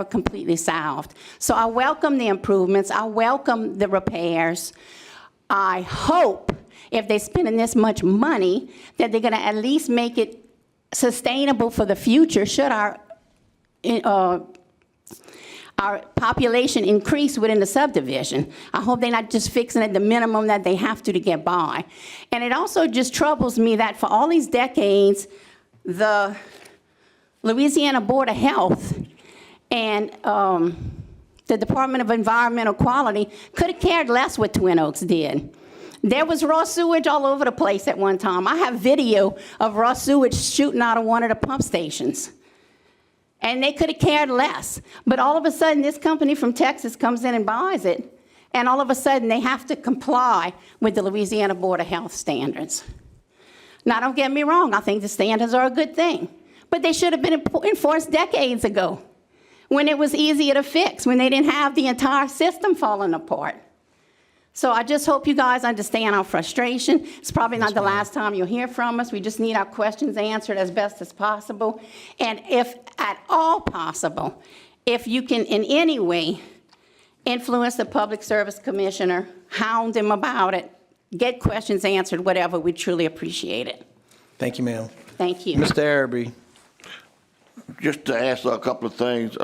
completely solved. So I welcome the improvements. I welcome the repairs. I hope if they're spending this much money, that they're going to at least make it sustainable for the future should our population increase within the subdivision. I hope they're not just fixing it the minimum that they have to get by. And it also just troubles me that for all these decades, the Louisiana Board of Health and the Department of Environmental Quality could have cared less what Twin Oaks did. There was raw sewage all over the place at one time. I have video of raw sewage shooting out of one of the pump stations. And they could have cared less. But all of a sudden, this company from Texas comes in and buys it, and all of a sudden, they have to comply with the Louisiana Board of Health standards. Now, don't get me wrong. I think the standards are a good thing. But they should have been enforced decades ago, when it was easier to fix, when they didn't have the entire system falling apart. So I just hope you guys understand our frustration. It's probably not the last time you'll hear from us. We just need our questions answered as best as possible. And if at all possible, if you can in any way influence the Public Service Commissioner, hound him about it, get questions answered, whatever, we truly appreciate it. Thank you, ma'am. Thank you. Mr. Araby. Just to ask a couple of things,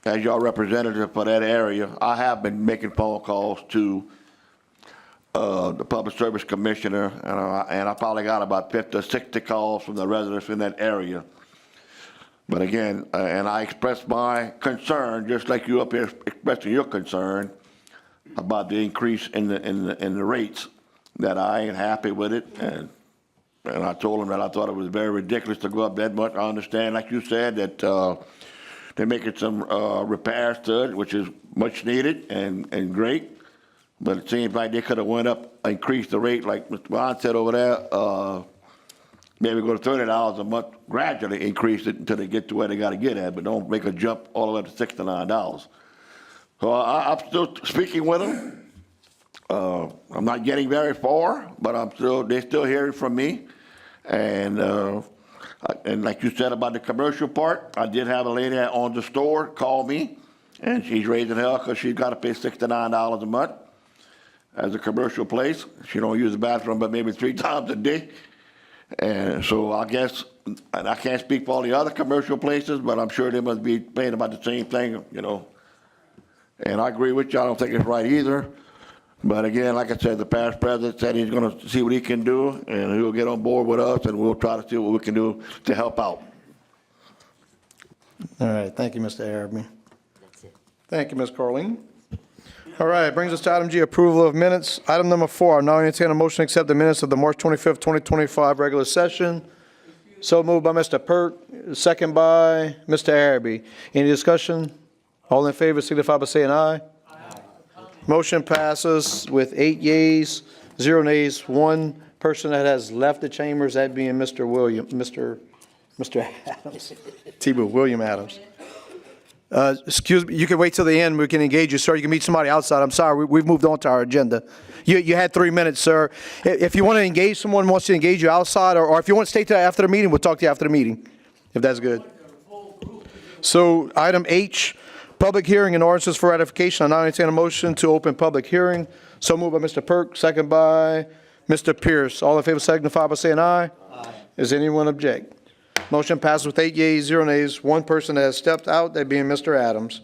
as your representative for that area, I have been making phone calls to the Public Service Commissioner, and I probably got about 50 or 60 calls from the residents in that area. But again, and I expressed my concern, just like you up here expressing your concern about the increase in the rates, that I ain't happy with it, and I told them that I thought it was very ridiculous to go up that much. I understand, like you said, that they're making some repairs to it, which is much needed and great. But it seems like they could have went up, increased the rate, like Mr. Bond said over there, maybe go to $30 a month, gradually increase it until they get to where they got to get at, but don't make a jump all the way to $69. So I'm still speaking with them. I'm not getting very far, but they're still hearing from me. And like you said about the commercial part, I did have a lady on the store call me, and she's raising hell because she's got to pay $69 a month as a commercial place. She don't use the bathroom but maybe 3 times a day. And so I guess, and I can't speak for all the other commercial places, but I'm sure they must be paying about the same thing, you know. And I agree with you. I don't think it's right either. But again, like I said, the past president said he's going to see what he can do, and he'll get on board with us, and we'll try to see what we can do to help out. All right, thank you, Mr. Araby. Thank you, Ms. Carleen. All right, brings us to item G, approval of minutes. Item number 4, I now entertain a motion to accept the minutes of the March 25th, 2025 regular session. So moved by Mr. Pert, second by Mr. Araby. Any discussion? All in favor signify by saying aye. Motion passes with 8 yeas, 0 nays, 1 person that has left the chambers, that being Mr. Adams, T-Boo, William Adams. Excuse me, you can wait till the end, we can engage you, sir. You can meet somebody outside. I'm sorry, we've moved on to our agenda. You had 3 minutes, sir. If you want to engage, someone wants to engage you outside, or if you want to stay till after the meeting, we'll talk to you after the meeting, if that's good. So item H, public hearing and ordinances for ratification. I now entertain a motion to open public hearing. So moved by Mr. Perk, second by Mr. Pierce. All in favor signify by saying aye. Aye. Does anyone object? Motion passes with 8 yeas, 0 nays. One person has stepped out, that being Mr. Adams.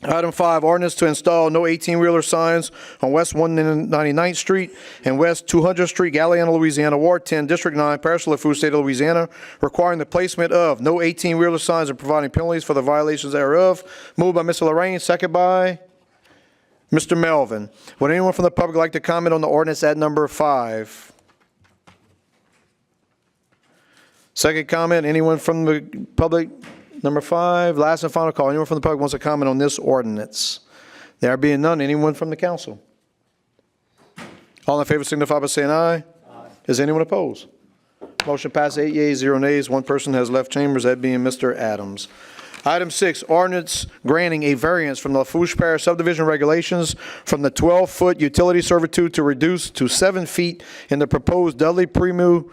Item 5, ordinance to install no 18-wheeler signs on West 199th Street and West 200th Street, Galliana, Louisiana, Ward 10, District 9, Parish of Lafourche, State of Louisiana, requiring the placement of no 18-wheeler signs and providing penalties for the violations thereof. Moved by Mr. Lorraine, second by Mr. Melvin. Would anyone from the public like to comment on the ordinance at number 5? Second comment, anyone from the public? Number 5, last and final call. Anyone from the public wants to comment on this ordinance? There being none, anyone from the council? All in favor signify by saying aye. Aye. Is anyone opposed? Motion passes 8 yeas, 0 nays. One person has left chambers, that being Mr. Adams. Item 6, ordinance granting a variance from the Lafourche Parish subdivision regulations from the 12-foot utility servitude to reduce to 7 feet in the proposed Dudley Premu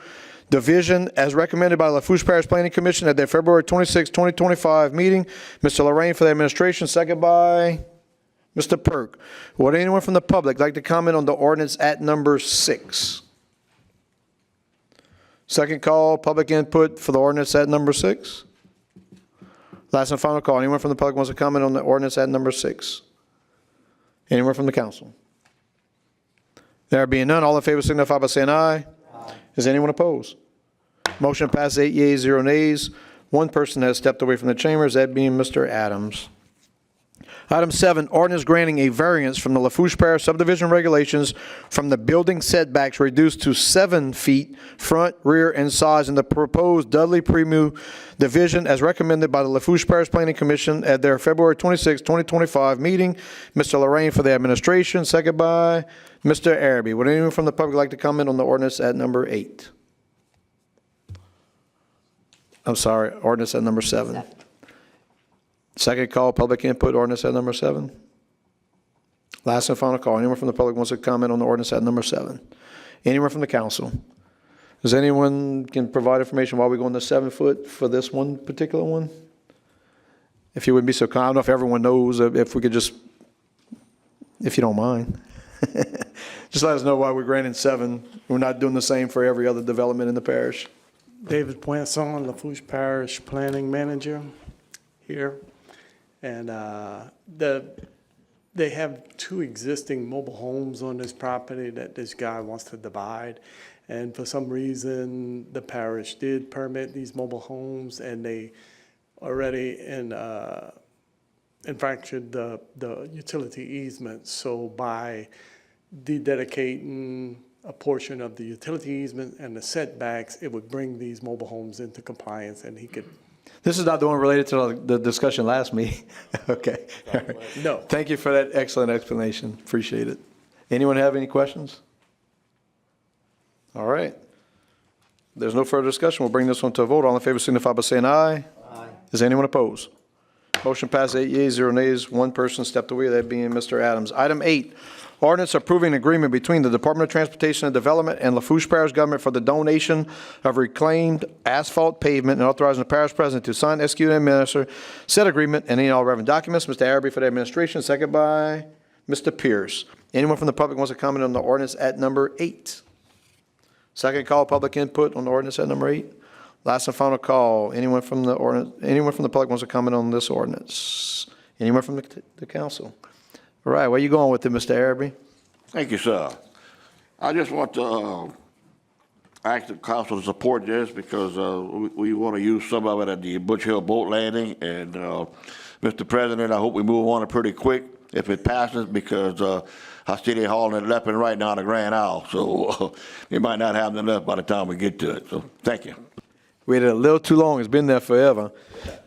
division as recommended by the Lafourche Parish Planning Commission at their February 26, 2025 meeting. Mr. Lorraine for the administration, second by Mr. Perk. Would anyone from the public like to comment on the ordinance at number 6? Second call, public input for the ordinance at number 6. Last and final call. Anyone from the public wants to comment on the ordinance at number 6? Anyone from the council? There being none, all in favor signify by saying aye. Aye. Is anyone opposed? Motion passes 8 yeas, 0 nays. One person has stepped away from the chambers, that being Mr. Adams. Item 7, ordinance granting a variance from the Lafourche Parish subdivision regulations from the building setbacks reduced to 7 feet front, rear, and size in the proposed Dudley Premu division as recommended by the Lafourche Parish Planning Commission at their February 26, 2025 meeting. Mr. Lorraine for the administration, second by Mr. Araby. Would anyone from the public like to comment on the ordinance at number 8? I'm sorry, ordinance at number 7. Second call, public input, ordinance at number 7. Last and final call. Anyone from the public wants to comment on the ordinance at number 7? Anyone from the council? Does anyone can provide information while we go on the 7 foot for this one particular one? If you would be so kind, I don't know if everyone knows, if we could just, if you don't mind. Just let us know why we're granting 7. We're not doing the same for every other development in the parish. David Poinson, Lafourche Parish Planning Manager here. And they have 2 existing mobile homes on this property that this guy wants to divide. And for some reason, the parish did permit these mobile homes, and they already infracted the utility easement. So by dedicating a portion of the utility easement and the setbacks, it would bring these mobile homes into compliance, and he could. This is not the one related to the discussion last meeting. Okay. No. Thank you for that excellent explanation. Appreciate it. Anyone have any questions? All right. There's no further discussion. We'll bring this one to a vote. All in favor signify by saying aye. Aye. Is anyone opposed? Motion passed 8 yeas, 0 nays. One person stepped away, that being Mr. Adams. Item 8, ordinance approving an agreement between the Department of Transportation and Development and Lafourche Parish Government for the donation of reclaimed asphalt pavement and authorizing the parish president to sign, execute, and administer said agreement and any all relevant documents. Mr. Araby for the administration, second by Mr. Pierce. Anyone from the public wants to comment on the ordinance at number 8? Second call, public input on the ordinance at number 8. Last and final call. Anyone from the public wants to comment on this ordinance? Anyone from the council? All right, where you going with it, Mr. Araby? Thank you, sir. I just want to ask the council to support this because we want to use some of it at the Butch Hill Boat Landing. And Mr. President, I hope we move on it pretty quick if it passes because I see they hauling it left and right down the Grand Isle. So they might not have them left by the time we get to it. So thank you. Waited a little too long. It's been there forever.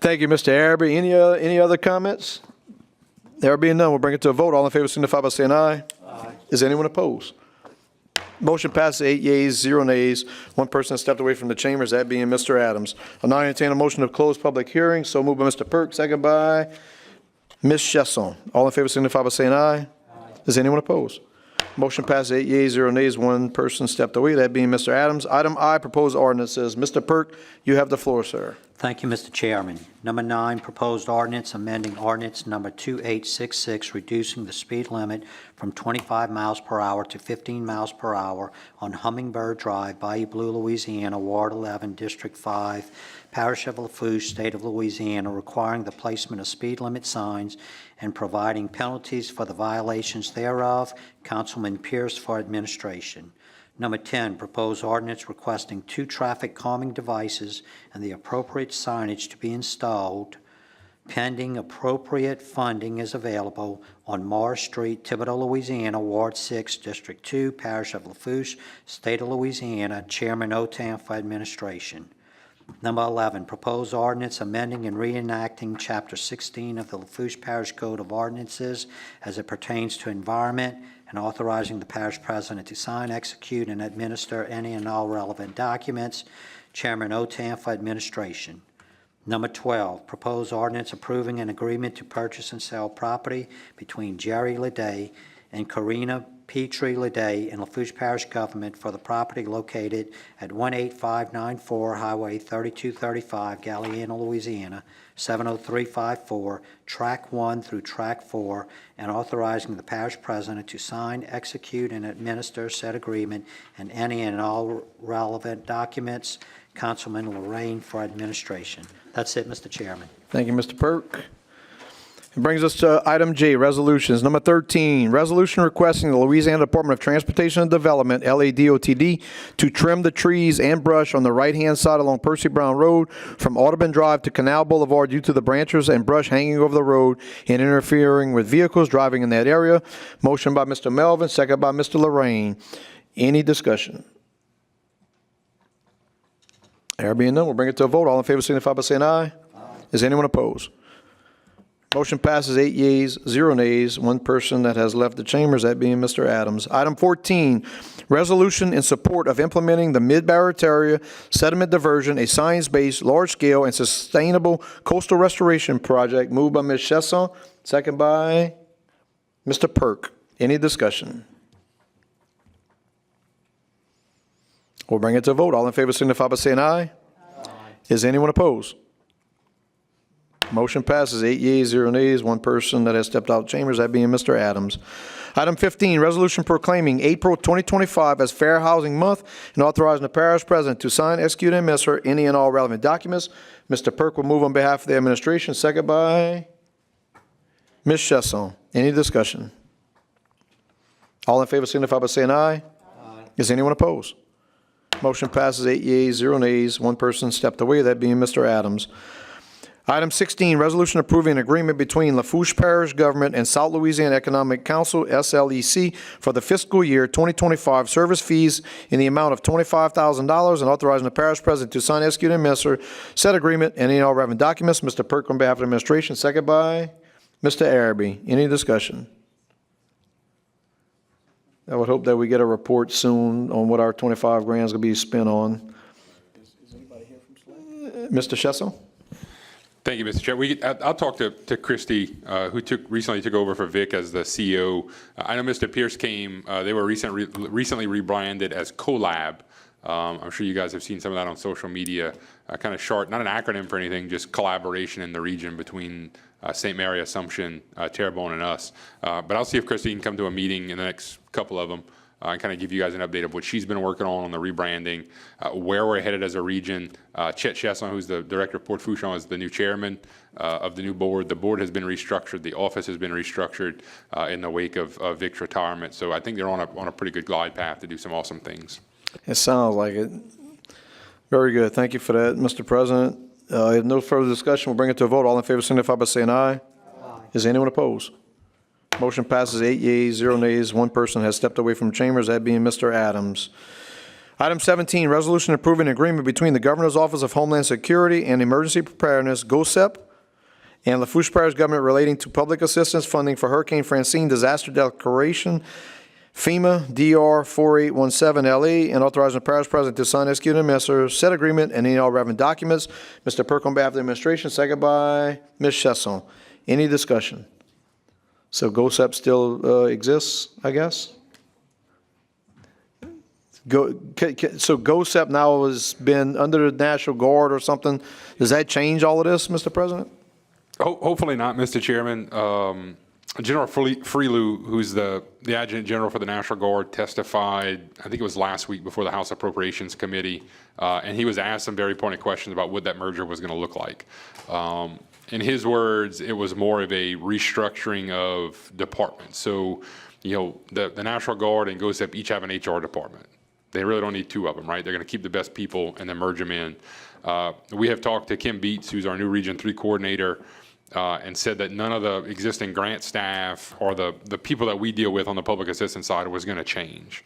Thank you, Mr. Araby. Any other comments? There being none, we'll bring it to a vote. All in favor signify by saying aye. Aye. Is anyone opposed? Motion passes 8 yeas, 0 nays. One person has stepped away from the chambers, that being Mr. Adams. I'll now entertain a motion to close public hearing. So moved by Mr. Perk, second by Ms. Chesson. All in favor signify by saying aye. Aye. Is anyone opposed? Motion passes 8 yeas, 0 nays. One person stepped away, that being Mr. Adams. Item I, proposed ordinances. Mr. Perk, you have the floor, sir. Thank you, Mr. Chairman. Number 9, proposed ordinance amending ordinance number 2866, reducing the speed limit from 25 miles per hour to 15 miles per hour on Hummingbird Drive, Bayou Blue, Louisiana, Ward 11, District 5, Parish of Lafourche, State of Louisiana, requiring the placement of speed limit signs and providing penalties for the violations thereof. Councilman Pierce for administration. Number 10, proposed ordinance requesting 2 traffic calming devices and the appropriate signage to be installed pending appropriate funding is available on Morris Street, Thibodaux, Louisiana, Ward 6, District 2, Parish of Lafourche, State of Louisiana. Chairman Otam for administration. Number 11, proposed ordinance amending and reenacting Chapter 16 of the Lafourche Parish Code of Ordinances as it pertains to environment and authorizing the parish president to sign, execute, and administer any and all relevant documents. Chairman Otam for administration. Number 12, proposed ordinance approving an agreement to purchase and sell property between Jerry Leday and Karina Petrie Leday in Lafourche Parish Government for the property located at 18594 Highway 3235, Galliano, Louisiana, 70354, Track 1 through Track 4, and authorizing the parish president to sign, execute, and administer said agreement and any and all relevant documents. Councilman Lorraine for administration. That's it, Mr. Chairman. Thank you, Mr. Perk. It brings us to item J, resolutions. Number 13, resolution requesting the Louisiana Department of Transportation and Development, LADOTD, to trim the trees and brush on the right-hand side along Percy Brown Road from Audubon Drive to Canal Boulevard due to the branches and brush hanging over the road and interfering with vehicles driving in that area. Motion by Mr. Melvin, second by Mr. Lorraine. Any discussion? There being none, we'll bring it to a vote. All in favor signify by saying aye. Is anyone opposed? Motion passes 8 yeas, 0 nays, 1 person that has left the chambers, that being Mr. Adams. Item 14, resolution in support of implementing the Mid-Barrett Area Sediment Diversion, a science-based, large-scale, and sustainable coastal restoration project, moved by Ms. Chesson, second by Mr. Perk. Any discussion? We'll bring it to a vote. All in favor signify by saying aye. Is anyone opposed? Motion passes 8 yeas, 0 nays, 1 person that has stepped out of chambers, that being Mr. Adams. Item 15, resolution proclaiming April 2025 as Fair Housing Month and authorizing the parish president to sign, execute, and administer any and all relevant documents. Mr. Perk will move on behalf of the administration, second by Ms. Chesson. Any discussion? All in favor signify by saying aye. Is anyone opposed? Motion passes 8 yeas, 0 nays, 1 person stepped away, that being Mr. Adams. Item 16, resolution approving an agreement between Lafourche Parish Government and South Louisiana Economic Council, SLEC, for the fiscal year 2025 service fees in the amount of $25,000 and authorizing the parish president to sign, execute, and administer said agreement and any all relevant documents. Mr. Perk on behalf of the administration, second by Mr. Araby. Any discussion? I would hope that we get a report soon on what our 25 grand is going to be spent on. Is anybody here from SLEC? Mr. Chesson? Thank you, Mr. Chair. I'll talk to Christy, who recently took over for Vic as the CEO. I know Mr. Pierce came. They were recently rebranded as Collab. I'm sure you guys have seen some of that on social media. Kind of short, not an acronym for anything, just collaboration in the region between St. Mary, Assumption, Terrebonne, and us. But I'll see if Christy can come to a meeting in the next couple of them and kind of give you guys an update of what she's been working on the rebranding, where we're headed as a region. Chet Chesson, who's the director of Port Fourchon, is the new chairman of the new board. The board has been restructured. The office has been restructured in the wake of Vic's retirement. So I think they're on a pretty good glide path to do some awesome things. It sounds like it. Very good. Thank you for that, Mr. President. If no further discussion, we'll bring it to a vote. All in favor signify by saying aye. Is anyone opposed? Motion passes 8 yeas, 0 nays. 1 person has stepped away from chambers, that being Mr. Adams. Item 17, resolution approving an agreement between the Governor's Office of Homeland Security and Emergency Preparedness, GOSEP, and Lafourche Parish Government relating to public assistance funding for Hurricane Francine disaster declaration, FEMA DR 4817LE, and authorizing the parish president to sign, execute, and administer said agreement and any all relevant documents. Mr. Perk on behalf of the administration, second by Ms. Chesson. Any discussion? So GOSEP still exists, I guess? So GOSEP now has been under the National Guard or something. Does that change all of this, Mr. President? Hopefully not, Mr. Chairman. General Freelou, who's the Adjutant General for the National Guard, testified, I think it was last week, before the House Appropriations Committee, and he was asked some very pointed questions about what that merger was going to look like. In his words, it was more of a restructuring of departments. So, the National Guard and GOSEP each have an HR department. They really don't need two of them, right? They're going to keep the best people and then merge them in. We have talked to Kim Beats, who's our new Region 3 coordinator, and said that none of the existing grant staff or the people that we deal with on the public assistance side was going to change.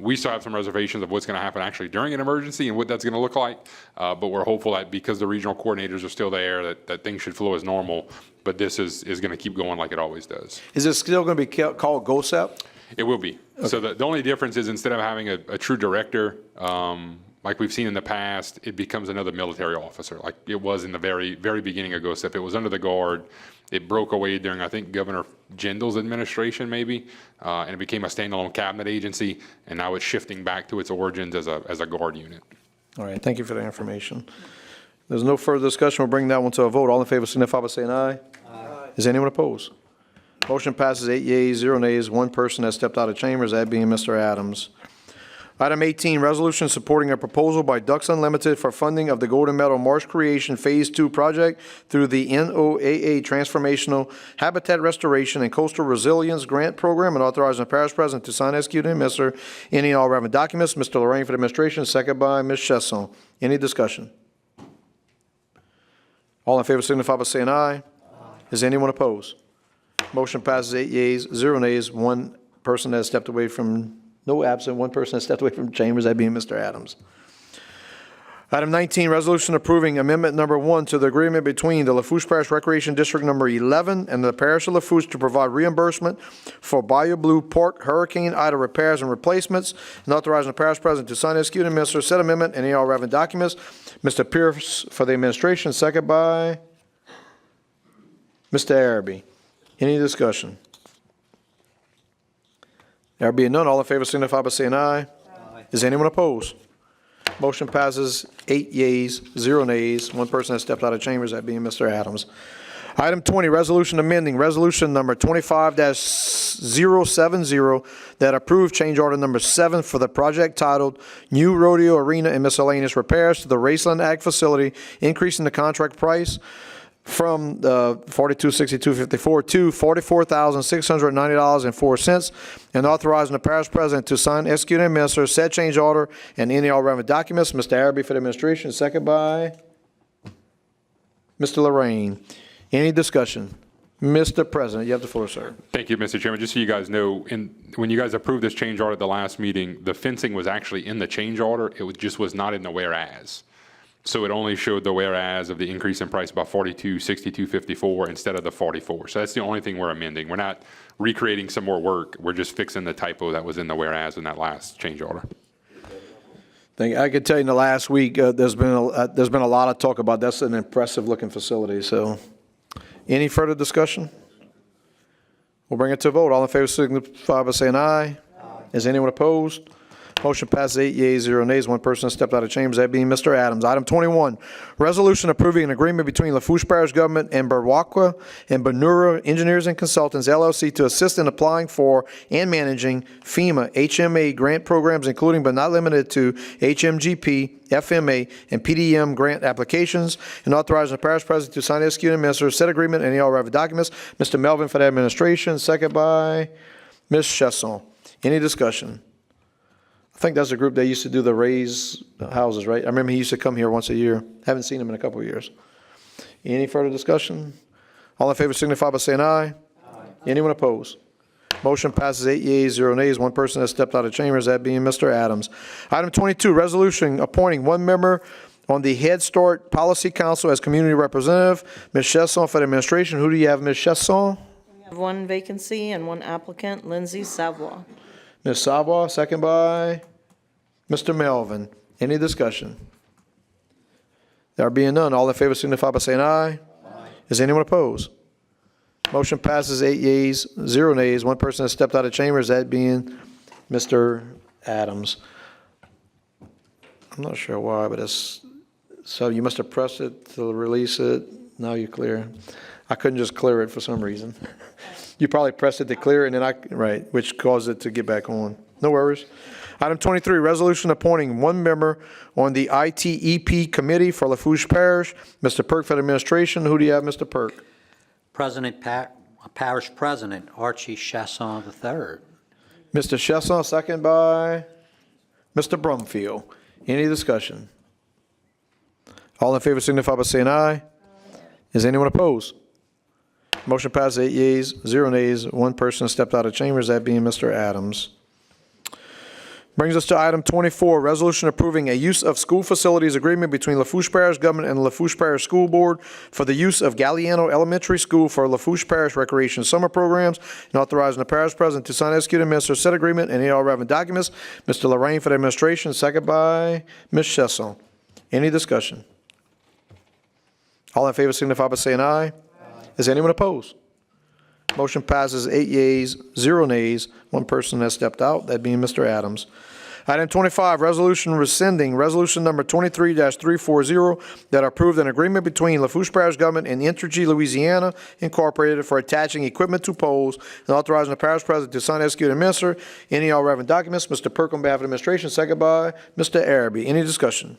We still have some reservations of what's going to happen actually during an emergency and what that's going to look like, but we're hopeful that because the regional coordinators are still there, that things should flow as normal, but this is going to keep going like it always does. Is it still going to be called GOSEP? It will be. Okay. So the only difference is instead of having a true director, like we've seen in the past, it becomes another military officer, like it was in the very, very beginning of GOSEP. It was under the Guard. It broke away during, I think, Governor Jindal's administration, maybe, and it became a standalone cabinet agency, and now it's shifting back to its origins as a Guard unit. All right, thank you for the information. There's no further discussion. We'll bring that one to a vote. All in favor signify by saying aye. Aye. Is anyone opposed? Motion passes 8 yeas, 0 nays. One person has stepped out of chambers, that being Mr. Adams. Item 18, resolution supporting a proposal by Ducks Unlimited for funding of the Golden Meadow Marsh Creation Phase 2 project through the NOAA Transformational Habitat Restoration and Coastal Resilience Grant Program, and authorizing the parish president to sign, execute, and administer any and all relevant documents. Mr. Lorraine for the administration, second by Ms. Chesson. Any discussion? All in favor signify by saying aye. Aye. Is anyone opposed? Motion passes 8 yeas, 0 nays. One person has stepped away from, no absent, one person has stepped away from chambers, that being Mr. Adams. Item 19, resolution approving amendment number 1 to the agreement between the Lafourche Parish Recreation District number 11 and the Parish of Lafourche to provide reimbursement for Bayou Blue Park Hurricane Ida repairs and replacements, and authorizing the parish president to sign, execute, and administer said amendment and any all relevant documents. Mr. Pierce for the administration, second by Mr. Araby. Any discussion? There being none, all in favor signify by saying aye. Aye. Is anyone opposed? Motion passes 8 yeas, 0 nays. One person has stepped out of chambers, that being Mr. Adams. Item 20, resolution amending resolution number 25-070 that approved change order number 7 for the project titled New Rodeo Arena and Miscellaneous Repairs to the Raceland Ag Facility, increasing the contract price from $42,6254 to $44,690.04, and authorizing the parish president to sign, execute, and administer said change order and any all relevant documents. Mr. Araby for the administration, second by Mr. Lorraine. Any discussion? Mr. President, you have the floor, sir. Thank you, Mr. Chairman. Just so you guys know, when you guys approved this change order at the last meeting, the fencing was actually in the change order. It just was not in the whereas. So it only showed the whereas of the increase in price by $42,6254 instead of the $44. So that's the only thing we're amending. We're not recreating some more work. We're just fixing the typo that was in the whereas in that last change order. I can tell you in the last week, there's been a lot of talk about that's an impressive looking facility. So any further discussion? We'll bring it to a vote. All in favor signify by saying aye. Aye. Is anyone opposed? Motion passes 8 yeas, 0 nays. One person has stepped out of chambers, that being Mr. Adams. Item 21, resolution approving an agreement between Lafourche Parish Government and Berwakwa and Benura Engineers and Consultants, LLC, to assist in applying for and managing FEMA HMA grant programs, including but not limited to HMGP, FMA, and PDM grant applications, and authorizing the parish president to sign, execute, and administer said agreement and any all relevant documents. Mr. Melvin for the administration, second by Ms. Chesson. Any discussion? I think that's the group that used to do the raised houses, right? I remember he used to come here once a year. Haven't seen him in a couple of years. Any further discussion? All in favor signify by saying aye. Aye. Anyone opposed? Motion passes 8 yeas, 0 nays. One person has stepped out of chambers, that being Mr. Adams. Item 22, resolution appointing one member on the Head Start Policy Council as community representative. Ms. Chesson for the administration. Who do you have, Ms. Chesson? We have one vacancy and one applicant, Lindsay Savoie. Ms. Savoie, second by Mr. Melvin. Any discussion? There being none, all in favor signify by saying aye. Aye. Is anyone opposed? Motion passes 8 yeas, 0 nays. One person has stepped out of chambers, that being Mr. Adams. I'm not sure why, but it's, so you must have pressed it to release it. Now you clear. I couldn't just clear it for some reason. You probably pressed it to clear it, and then right, which caused it to get back on. No worries. Item 23, resolution appointing one member on the ITEP committee for Lafourche Parish. Mr. Perk for the administration. Who do you have, Mr. Perk? Parish President Archie Chasson III. Mr. Chesson, second by Mr. Brumfield. Any discussion? All in favor signify by saying aye. Is anyone opposed? Motion passes 8 yeas, 0 nays. One person stepped out of chambers, that being Mr. Adams. Brings us to item 24, resolution approving a use of school facilities agreement between Lafourche Parish Government and the Lafourche Parish School Board for the use of Galliano Elementary School for Lafourche Parish Recreation Summer Programs, and authorizing the parish president to sign, execute, and administer said agreement and any all relevant documents. Mr. Lorraine for the administration, second by Ms. Chesson. Any discussion? All in favor signify by saying aye. Is anyone opposed? Motion passes 8 yeas, 0 nays. One person has stepped out, that being Mr. Adams. Item 25, resolution rescinding resolution number 23-340 that approved an agreement between Lafourche Parish Government and Entergy Louisiana Incorporated for attaching equipment to poles and authorizing the parish president to sign, execute, and administer any all relevant documents. Mr. Perk on behalf of the administration, second by Mr. Araby. Any discussion?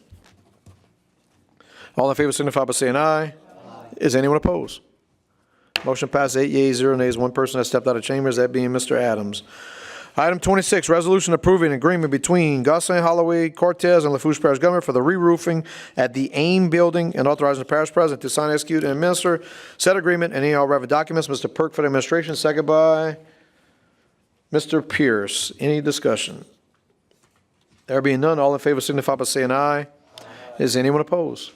All in favor signify by saying aye. Is anyone opposed? Motion passes 8 yeas, 0 nays. One person has stepped out of chambers, that being Mr. Adams. Item 26, resolution approving agreement between Gosselin, Holloway, Cortez, and Lafourche Parish Government for the re-roofing at the AIM building and authorizing the parish president to sign, execute, and administer said agreement and any all relevant documents. Mr. Perk for the administration, second by Mr. Pierce. Any discussion? There being none, all in favor signify by saying aye. Is anyone opposed?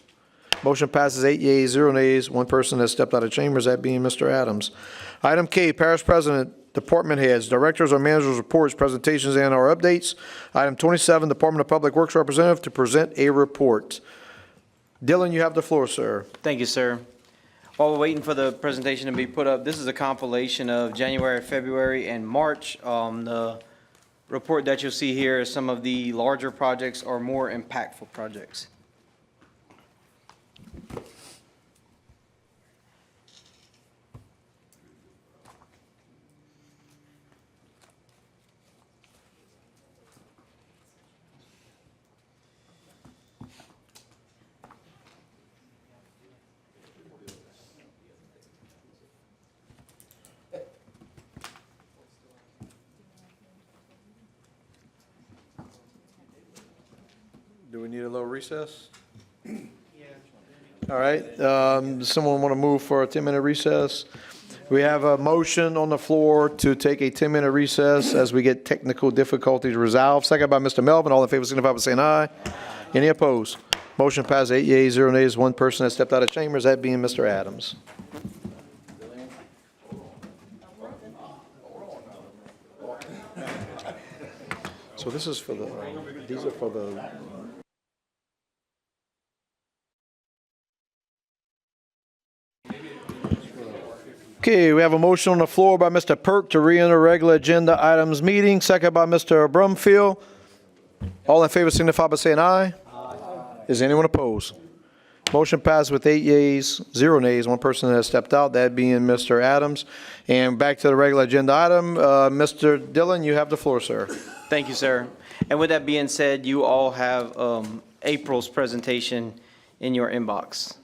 Motion passes 8 yeas, 0 nays. One person has stepped out of chambers, that being Mr. Adams. Item K, parish president, department heads, directors or managers' reports, presentations, and or updates. Item 27, Department of Public Works representative to present a report. Dylan, you have the floor, sir. Thank you, sir. While we're waiting for the presentation to be put up, this is a compilation of January, February, and March. The report that you'll see here is some of the larger projects or more impactful projects. Do we need a little recess? All right, does someone want to move for a 10-minute recess? We have a motion on the floor to take a 10-minute recess as we get technical difficulties resolved. Second by Mr. Melvin. All in favor signify by saying aye. Any opposed? Motion passes 8 yeas, 0 nays. One person has stepped out of chambers, that being Mr. Adams. So this is for the, these are for the. Okay, we have a motion on the floor by Mr. Perk to re-enter regular agenda items meeting, second by Mr. Brumfield. All in favor signify by saying aye. Is anyone opposed? Motion passed with 8 yeas, 0 nays. One person has stepped out, that being Mr. Adams. And back to the regular agenda item, Mr. Dillon, you have the floor, sir. Thank you, sir. And with that being said, you all have April's presentation in your inbox.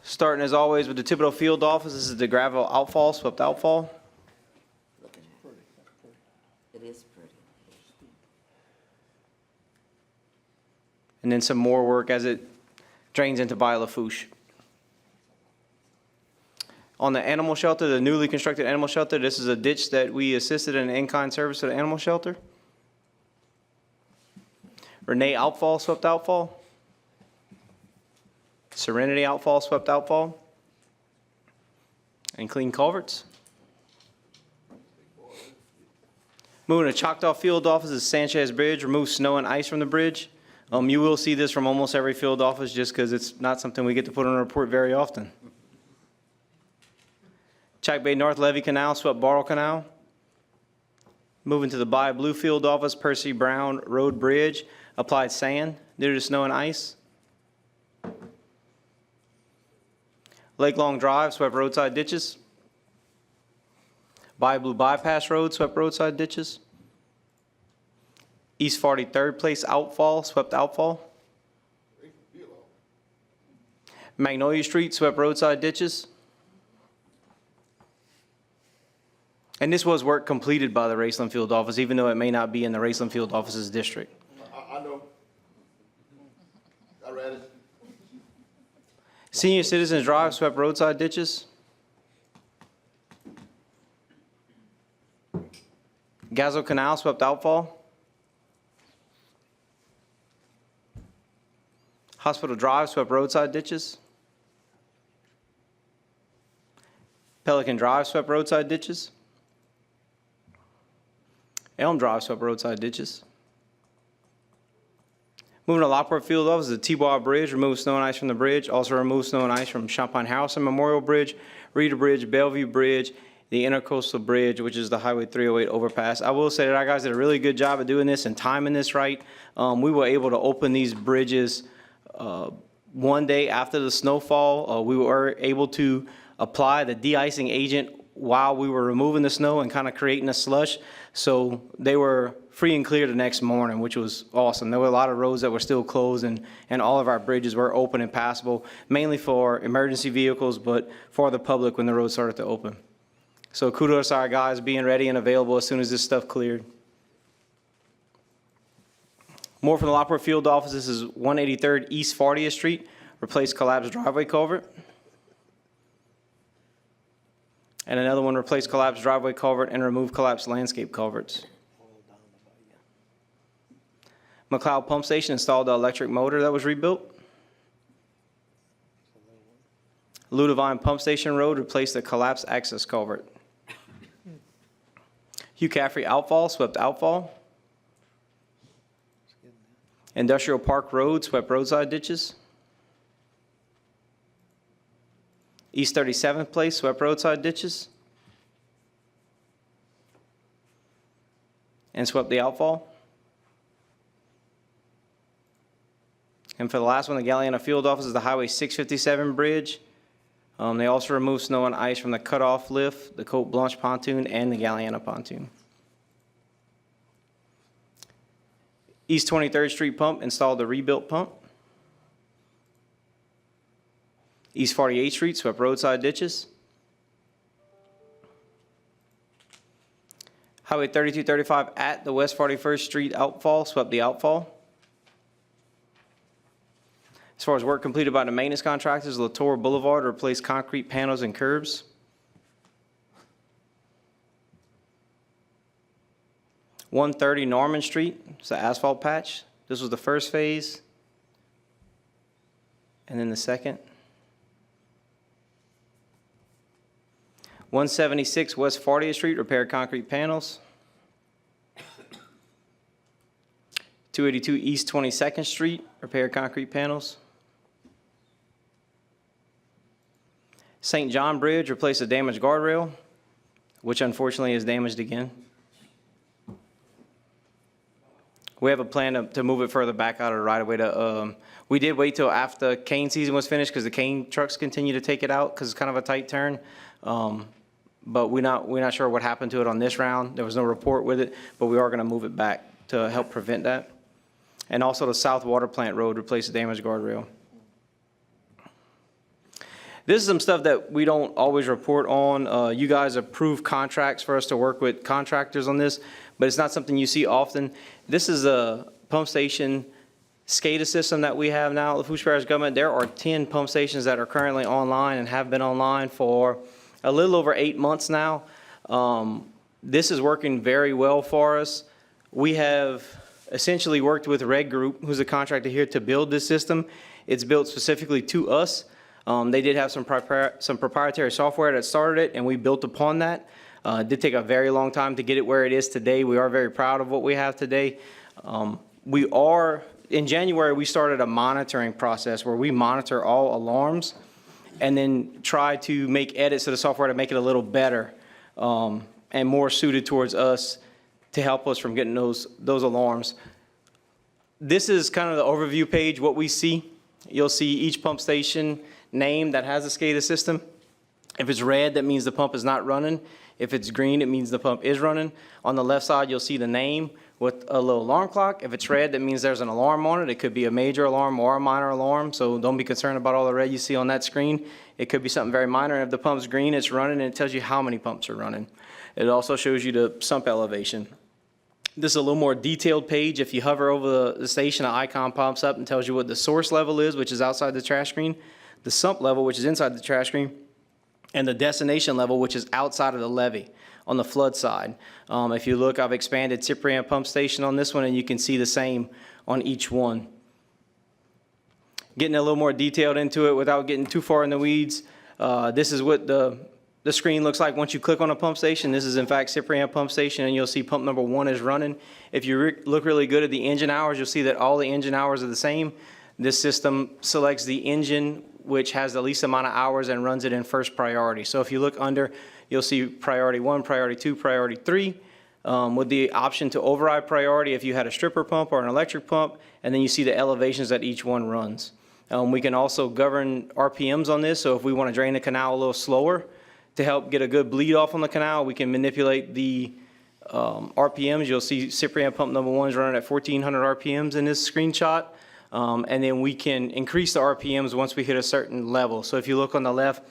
Starting as always with the Thibodeau Field Office, this is the gravel outfall, swept outfall. It is pretty. And then some more work as it drains into by Lafourche. On the animal shelter, the newly constructed animal shelter, this is a ditch that we assisted in in-kind service to the animal shelter. Renee outfall, swept outfall. Serenity outfall, swept outfall. And clean culverts. Moving to Choctaw Field Office is Sanchez Bridge, remove snow and ice from the bridge. You will see this from almost every field office just because it's not something we get to put on a report very often. Chack Bay North Levee Canal, swept Barrel Canal. Moving to the By Bluefield office, Percy Brown Road Bridge, applied sand due to snow and ice. Lake Long Drive, swept roadside ditches. By Blue Bypass Road, swept roadside ditches. East 43rd Place outfall, swept outfall. Magnolia Street, swept roadside ditches. And this was work completed by the Raceland Field office, even though it may not be in the Raceland Field office's district. I know. I read it. Senior Citizens Drive, swept roadside ditches. Gazo Canal, swept outfall. Hospital Drive, swept roadside ditches. Pelican Drive, swept roadside ditches. Elm Drive, swept roadside ditches. Moving to Lockport Field office, the T-Bar Bridge, remove snow and ice from the bridge. Also remove snow and ice from Champagne Harrison Memorial Bridge, Reeder Bridge, Bellevue Bridge, the Intercoastal Bridge, which is the Highway 308 overpass. I will say that our guys did a really good job of doing this and timing this right. We were able to open these bridges one day after the snowfall. We were able to apply the de-icing agent while we were removing the snow and kind of creating a slush. So they were free and clear the next morning, which was awesome. There were a lot of roads that were still closed, and all of our bridges were open and passable, mainly for emergency vehicles, but for the public when the roads started to open. So kudos to our guys being ready and available as soon as this stuff cleared. More from the Lockport Field office. This is 183rd East 40th Street, replace collapsed driveway culvert. And another one, replace collapsed driveway culvert and remove collapsed landscape culverts. McLeod Pump Station installed the electric motor that was rebuilt. Ludovine Pump Station Road replaced the collapsed access culvert. Hugh Caffrey outfall, swept outfall. Industrial Park Road, swept roadside ditches. East 37th Place, swept roadside ditches. And swept the outfall. And for the last one, the Galliana Field office is the Highway 657 bridge. They also removed snow and ice from the cutoff lift, the Cote Blanche pontoon, and the Galliana pontoon. East 23rd Street pump installed the rebuilt pump. East 48th Street swept roadside ditches. Highway 3235 at the West 41st Street outfall swept the outfall. As far as work completed by the maintenance contractors, Latour Boulevard replaced concrete panels and curbs. .130 Norman Street, it's the asphalt patch. This was the first phase. And then the second. 176 West 40th Street, repaired concrete panels. 282 East 22nd Street, repaired concrete panels. St. John Bridge replaced a damaged guardrail, which unfortunately is damaged again. We have a plan to move it further back out of the right-of-way. We did wait till after cane season was finished because the cane trucks continue to take it out because it's kind of a tight turn. But we're not sure what happened to it on this round. There was no report with it, but we are going to move it back to help prevent that. And also the South Water Plant Road replaced a damaged guardrail. This is some stuff that we don't always report on. You guys approve contracts for us to work with contractors on this, but it's not something you see often. This is a pump station SCADA system that we have now at Lafourche Parish Government. There are 10 pump stations that are currently online and have been online for a little over 8 months now. This is working very well for us. We have essentially worked with Red Group, who's a contractor here, to build this system. It's built specifically to us. They did have some proprietary software that started it, and we built upon that. It did take a very long time to get it where it is today. We are very proud of what we have today. In January, we started a monitoring process where we monitor all alarms and then try to make edits to the software to make it a little better and more suited towards us to help us from getting those alarms. This is kind of the overview page, what we see. You'll see each pump station name that has a SCADA system. If it's red, that means the pump is not running. If it's green, it means the pump is running. On the left side, you'll see the name with a little alarm clock. If it's red, that means there's an alarm on it. It could be a major alarm or a minor alarm, so don't be concerned about all the red you see on that screen. It could be something very minor, and if the pump's green, it's running, and it tells you how many pumps are running. It also shows you the sump elevation. This is a little more detailed page. If you hover over the station, an icon pops up and tells you what the source level is, which is outside the trash screen, the sump level, which is inside the trash screen, and the destination level, which is outside of the levee on the flood side. If you look, I've expanded Cyprian pump station on this one, and you can see the same on each one. Getting a little more detailed into it without getting too far in the weeds, this is what the screen looks like once you click on a pump station. This is in fact Cyprian pump station, and you'll see pump number 1 is running. If you look really good at the engine hours, you'll see that all the engine hours are the same. This system selects the engine which has the least amount of hours and runs it in first priority. So if you look under, you'll see priority 1, priority 2, priority 3, with the option to override priority if you had a stripper pump or an electric pump, and then you see the elevations that each one runs. We can also govern RPMs on this, so if we want to drain the canal a little slower to help get a good bleed off on the canal, we can manipulate the RPMs. You'll see Cyprian pump number 1 is running at 1,400 RPMs in this screenshot. And then we can increase the RPMs once we hit a certain level. So if you look on the left,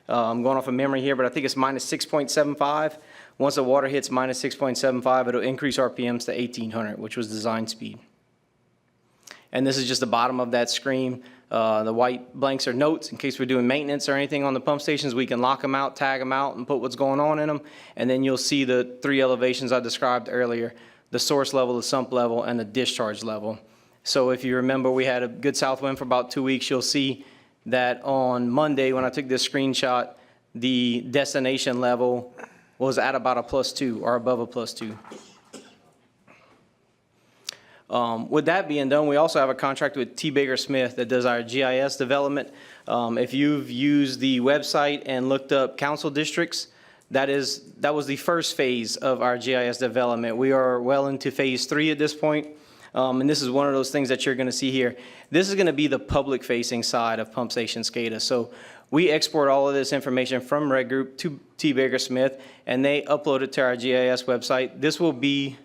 I'm going off of memory here, but I think it's minus 6.75. Once the water hits minus 6.75, it'll increase RPMs to 1,800, which was design speed. And this is just the bottom of that screen. The white blanks are notes in case we're doing maintenance or anything on the pump stations. We can lock them out, tag them out, and put what's going on in them. And then you'll see the 3 elevations I described earlier, the source level, the sump level, and the discharge level. So if you remember, we had a good south wind for about 2 weeks. You'll see that on Monday, when I took this screenshot, the destination level was at about a +2 or above a +2. With that being done, we also have a contract with T. Baker Smith that does our GIS development. If you've used the website and looked up council districts, that was the first phase of our GIS development. We are well into phase 3 at this point. And this is one of those things that you're going to see here. This is going to be the public-facing side of Pump Station SCADA. So we export all of this information from Red Group to T. Baker Smith, and they upload it to our GIS website. This will be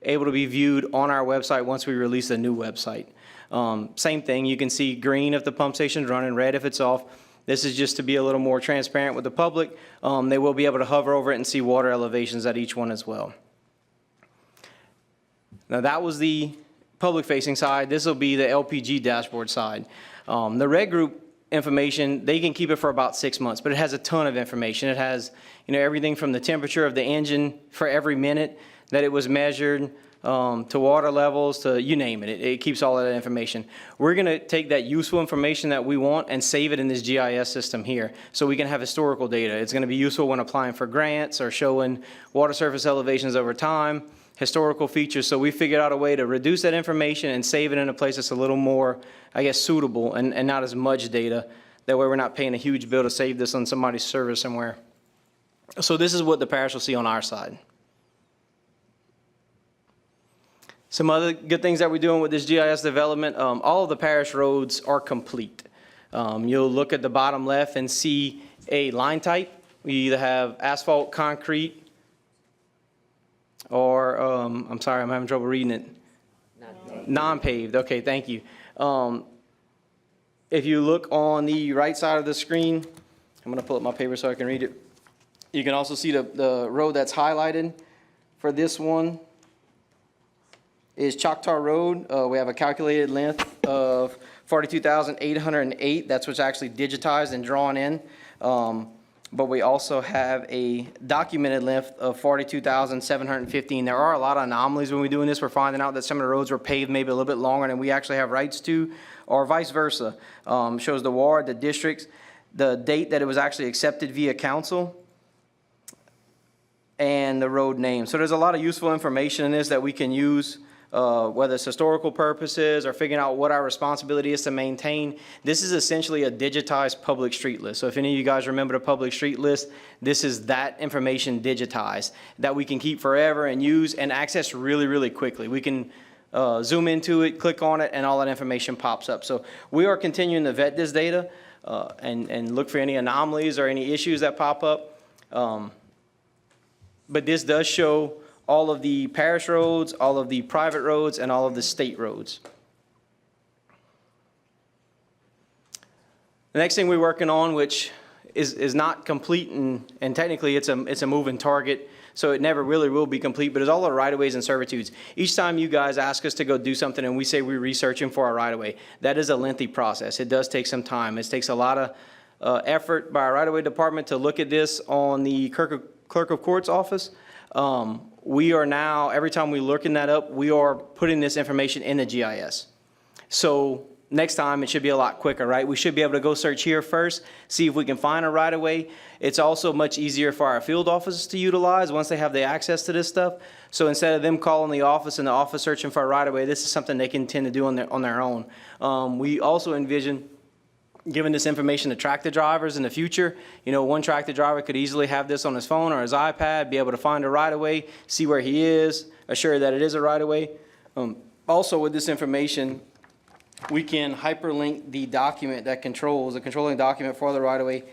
able to be viewed on our website once we release a new website. Same thing, you can see green if the pump station's running, red if it's off. This is just to be a little more transparent with the public. They will be able to hover over it and see water elevations at each one as well. Now that was the public-facing side. This will be the LPG dashboard side. The Red Group information, they can keep it for about 6 months, but it has a ton of information. It has, everything from the temperature of the engine for every minute that it was measured, to water levels, to you name it. It keeps all of that information. We're going to take that useful information that we want and save it in this GIS system here so we can have historical data. It's going to be useful when applying for grants or showing water surface elevations over time, historical features. So we figured out a way to reduce that information and save it in a place that's a little more, suitable and not as much data. That way we're not paying a huge bill to save this on somebody's server somewhere. So this is what the parish will see on our side. Some other good things that we're doing with this GIS development, all of the parish roads are complete. You'll look at the bottom left and see a line type. We either have asphalt, concrete, or, I'm sorry, I'm having trouble reading it. Non-paved, okay, thank you. If you look on the right side of the screen, I'm gonna pull up my paper so I can read it. You can also see the road that's highlighted for this one is Choctaw Road. We have a calculated length of 42,808. That's what's actually digitized and drawn in. But we also have a documented length of 42,715. There are a lot of anomalies when we're doing this. We're finding out that some of the roads were paved maybe a little bit longer than we actually have rights to, or vice versa. Shows the ward, the districts, the date that it was actually accepted via council, and the road name. So there's a lot of useful information in this that we can use whether it's historical purposes or figuring out what our responsibility is to maintain. This is essentially a digitized public street list. So if any of you guys remember the public street list, this is that information digitized that we can keep forever and use and access really, really quickly. We can zoom into it, click on it, and all that information pops up. So we are continuing to vet this data and look for any anomalies or any issues that pop up. But this does show all of the parish roads, all of the private roads, and all of the state roads. The next thing we're working on, which is not complete, and technically it's a moving target, so it never really will be complete, but it's all the right-of-ways and servitudes. Each time you guys ask us to go do something and we say we're researching for our right-of-way, that is a lengthy process. It does take some time. It takes a lot of effort by our right-of-way department to look at this on the Clerk of Court's office. We are now, every time we're looking that up, we are putting this information in the GIS. So next time it should be a lot quicker, right? We should be able to go search here first, see if we can find a right-of-way. It's also much easier for our field officers to utilize once they have the access to this stuff. So instead of them calling the office and the office searching for a right-of-way, this is something they can tend to do on their own. We also envision giving this information to tractor drivers in the future. You know, one tractor driver could easily have this on his phone or his iPad, be able to find a right-of-way, see where he is, assure that it is a right-of-way. Also with this information, we can hyperlink the document that controls, the controlling document for the right-of-way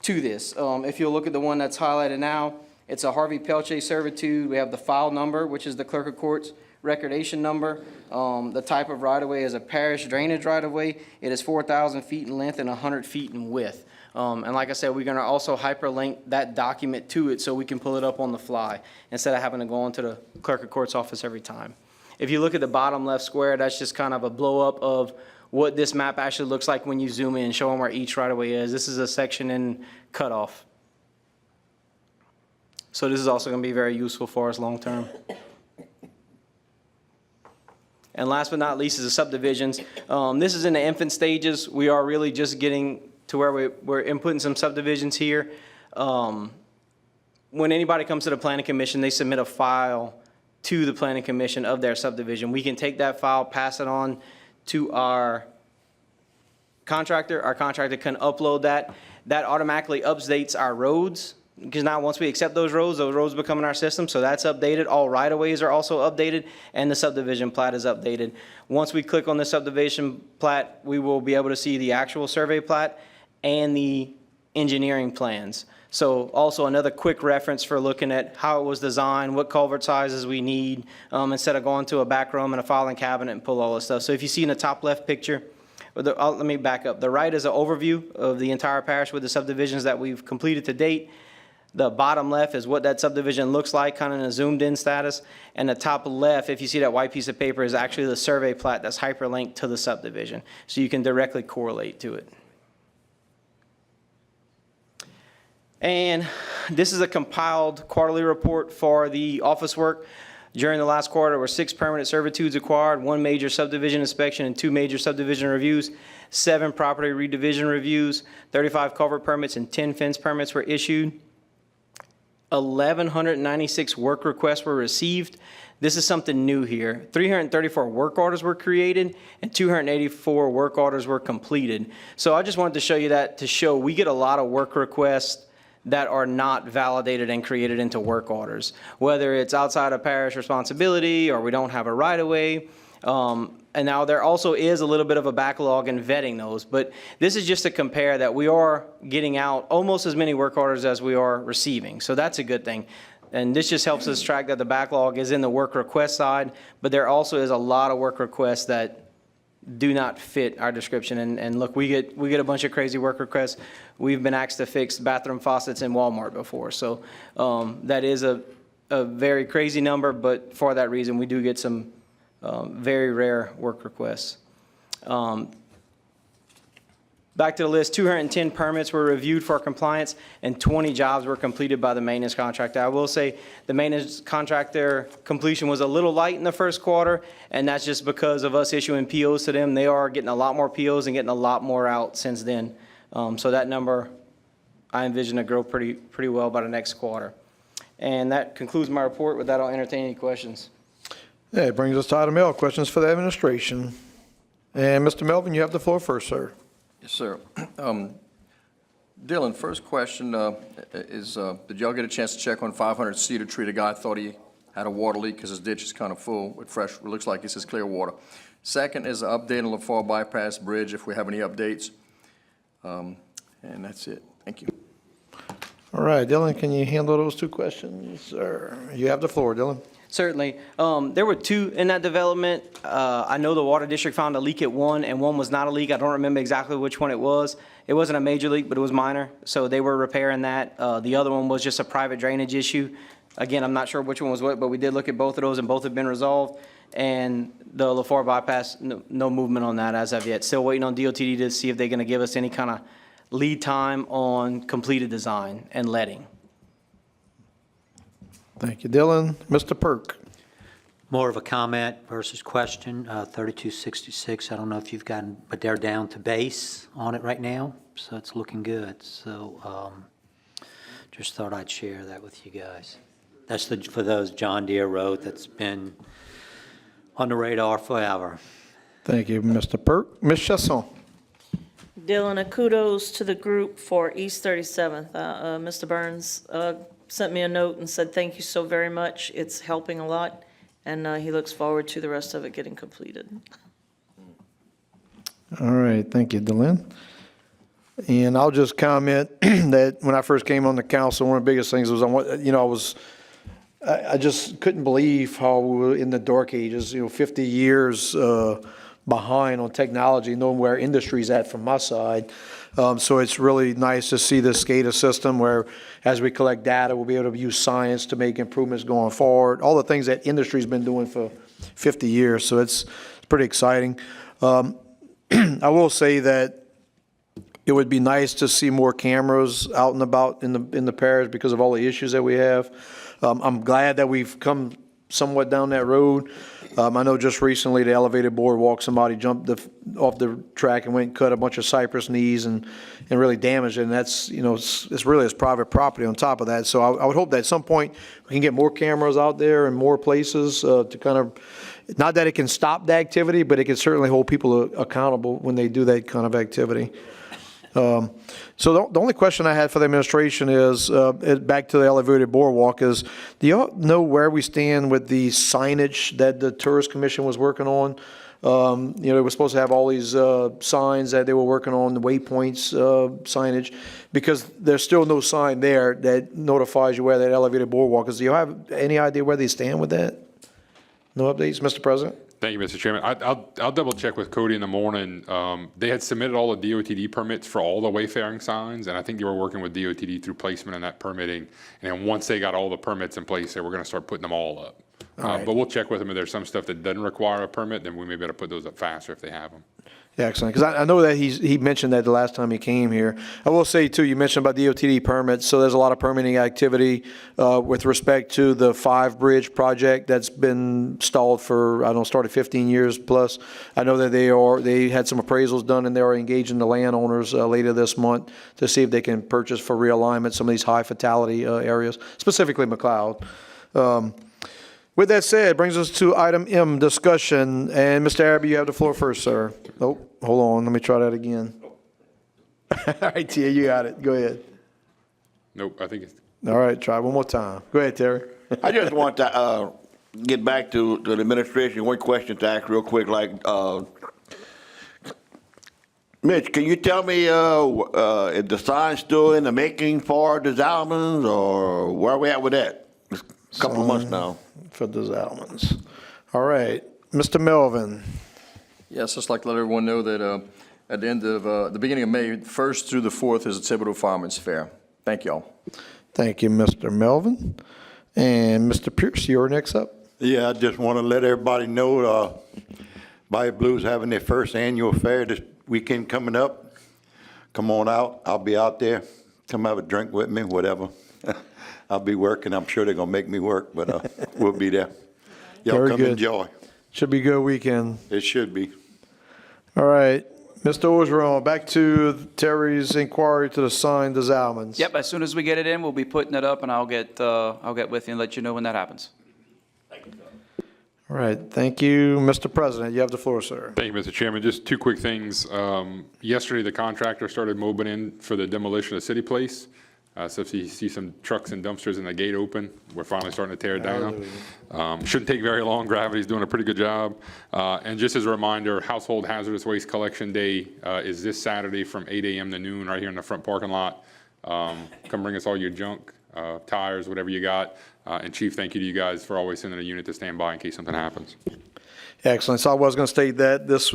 to this. If you'll look at the one that's highlighted now, it's a Harvey Pelche servitude. We have the file number, which is the Clerk of Court's recordation number. The type of right-of-way is a parish drainage right-of-way. It is 4,000 feet in length and 100 feet in width. And like I said, we're going to also hyperlink that document to it so we can pull it up on the fly instead of having to go into the Clerk of Court's office every time. If you look at the bottom left square, that's just kind of a blow-up of what this map actually looks like when you zoom in, showing where each right-of-way is. This is a section in cutoff. So this is also going to be very useful for us long-term. And last but not least is the subdivisions. This is in the infant stages. We are really just getting to where we're inputting some subdivisions here. When anybody comes to the Planning Commission, they submit a file to the Planning Commission of their subdivision. We can take that file, pass it on to our contractor. Our contractor can upload that. That automatically updates our roads, because now once we accept those roads become in our system, so that's updated. All right-of-ways are also updated, and the subdivision plat is updated. Once we click on the subdivision plat, we will be able to see the actual survey plat and the engineering plans. So also another quick reference for looking at how it was designed, what culvert sizes we need, instead of going to a back room and a filing cabinet and pull all this stuff. So if you see in the top left picture, let me back up. The right is an overview of the entire parish with the subdivisions that we've completed to date. The bottom left is what that subdivision looks like, kind of in a zoomed in status. And the top left, if you see that white piece of paper, is actually the survey plat that's hyperlinked to the subdivision. So you can directly correlate to it. And this is a compiled quarterly report for the office work. During the last quarter, there were 6 permanent servitudes acquired, 1 major subdivision inspection, and 2 major subdivision reviews, 7 property redivision reviews, 35 culvert permits, and 10 fence permits were issued. 1,196 work requests were received. This is something new here. 334 work orders were created and 284 work orders were completed. So I just wanted to show you that to show we get a lot of work requests that are not validated and created into work orders, whether it's outside of parish responsibility or we don't have a right-of-way. And now there also is a little bit of a backlog in vetting those, but this is just to compare that we are getting out almost as many work orders as we are receiving. So that's a good thing. And this just helps us track that the backlog is in the work request side, but there also is a lot of work requests that do not fit our description. And look, we get a bunch of crazy work requests. We've been asked to fix bathroom faucets in Walmart before. So that is a very crazy number, but for that reason, we do get some very rare work requests. Back to the list, 210 permits were reviewed for compliance and 20 jobs were completed by the maintenance contractor. I will say the maintenance contractor completion was a little light in the first quarter, and that's just because of us issuing POs to them. They are getting a lot more POs and getting a lot more out since then. So that number, I envision to grow pretty well by the next quarter. And that concludes my report. With that, I'll entertain any questions. That brings us to item L, questions for the administration. And Mr. Melvin, you have the floor first, sir. Yes, sir. Dylan, first question is, did y'all get a chance to check on 500 Cedar Tree? The guy thought he had a water leak because his ditch is kind of full with fresh, it looks like this is clear water. Second is an update on Lafourche Bypass Bridge, if we have any updates. And that's it. Thank you. All right, Dylan, can you handle those two questions? Sir, you have the floor, Dylan. Certainly. There were two in that development. I know the water district found a leak at one, and one was not a leak. I don't remember exactly which one it was. It wasn't a major leak, but it was minor, so they were repairing that. The other one was just a private drainage issue. Again, I'm not sure which one was what, but we did look at both of those, and both have been resolved. And the Lafourche bypass, no movement on that as of yet. Still waiting on DOTD to see if they're going to give us any kind of lead time on completed design and letting. Thank you, Dylan. Mr. Perk. More of a comment versus question, 3266. I don't know if you've gotten, but they're down to base on it right now, so it's looking good. So just thought I'd share that with you guys. That's for those John Deere Road that's been on the radar forever. Thank you, Mr. Perk. Ms. Chasson. Dylan, a kudos to the group for East 37th. Mr. Burns sent me a note and said, thank you so very much. It's helping a lot, and he looks forward to the rest of it getting completed. All right, thank you, Dylan. And I'll just comment that when I first came on the council, one of the biggest things was I just couldn't believe how we were in the dark ages, 50 years behind on technology, knowing where industry's at from my side. So it's really nice to see this SCADA system where as we collect data, we'll be able to use science to make improvements going forward, all the things that industry's been doing for 50 years. So it's pretty exciting. I will say that it would be nice to see more cameras out and about in the parish because of all the issues that we have. I'm glad that we've come somewhat down that road. I know just recently the elevated boardwalk, somebody jumped off the track and went and cut a bunch of cypress knees and really damaged it. And that's, it's really his private property on top of that. So I would hope that at some point we can get more cameras out there in more places to kind of, not that it can stop the activity, but it can certainly hold people accountable when they do that kind of activity. So the only question I had for the administration is, back to the elevated boardwalk, is do you know where we stand with the signage that the Tourist Commission was working on? They were supposed to have all these signs that they were working on, the waypoints signage, because there's still no sign there that notifies you where that elevated boardwalk is. Do you have any idea where they stand with that? No updates, Mr. President? Thank you, Mr. Chairman. I'll double check with Cody in the morning. They had submitted all the DOTD permits for all the wayfaring signs, and I think they were working with DOTD through placement and that permitting. And once they got all the permits in place, they were going to start putting them all up. But we'll check with them if there's some stuff that doesn't require a permit, then we may be able to put those up faster if they have them. Yeah, excellent. Because I know that he mentioned that the last time he came here. I will say, too, you mentioned about the DOTD permits, so there's a lot of permitting activity with respect to the 5 Bridge project that's been stalled for, started 15 years plus. I know that they had some appraisals done, and they are engaging the landowners later this month to see if they can purchase for realignment some of these high fatality areas, specifically McLeod. With that said, brings us to item M, discussion. And Mr. Araby, you have the floor first, sir. Oh, hold on. Let me try that again. All right, Tia, you got it. Go ahead. Nope, I think it's... All right, try one more time. Go ahead, Terry. I just want to get back to the administration. One question to ask real quick, Mitch, can you tell me if the sign's still in the making for the Zalmans, or where are we at with that? It's a couple of months now. For the Zalmans. All right, Mr. Melvin. Yes, just like to let everyone know that at the end of the beginning of May, 1st through the 4th is the Thibodeau Fireman's Fair. Thank you all. Thank you, Mr. Melvin. And Mr. Pierce, you're next up. Yeah, I just want to let everybody know Bayou Blues having their first annual fair this weekend coming up. Come on out. I'll be out there. Come have a drink with me, whatever. I'll be working. I'm sure they're going to make me work, but we'll be there. Y'all Very come good. enjoy. Should be a good weekend. It should be. All right. Mr. Ogeron, back to Terry's inquiry to the sign, the Zalmans. Yep, as soon as we get it in, we'll be putting it up, and I'll get with you and let you know when that happens. All right, thank you, Mr. President. You have the floor, sir. Thank you, Mr. Chairman. Just two quick things. Yesterday, the contractor started moving in for the demolition of City Place. So if you see some trucks and dumpsters and the gate open, we're finally starting to tear it down. Shouldn't take very long. Gravity's doing a pretty good job. And just as a reminder, Household Hazardous Waste Collection Day is this Saturday from 8 a.m. to noon right here in the front parking lot. Come bring us all your junk, tires, whatever you got. And Chief, thank you to you guys for always sending a unit to stand by in case something happens. Excellent. So I was going to state that this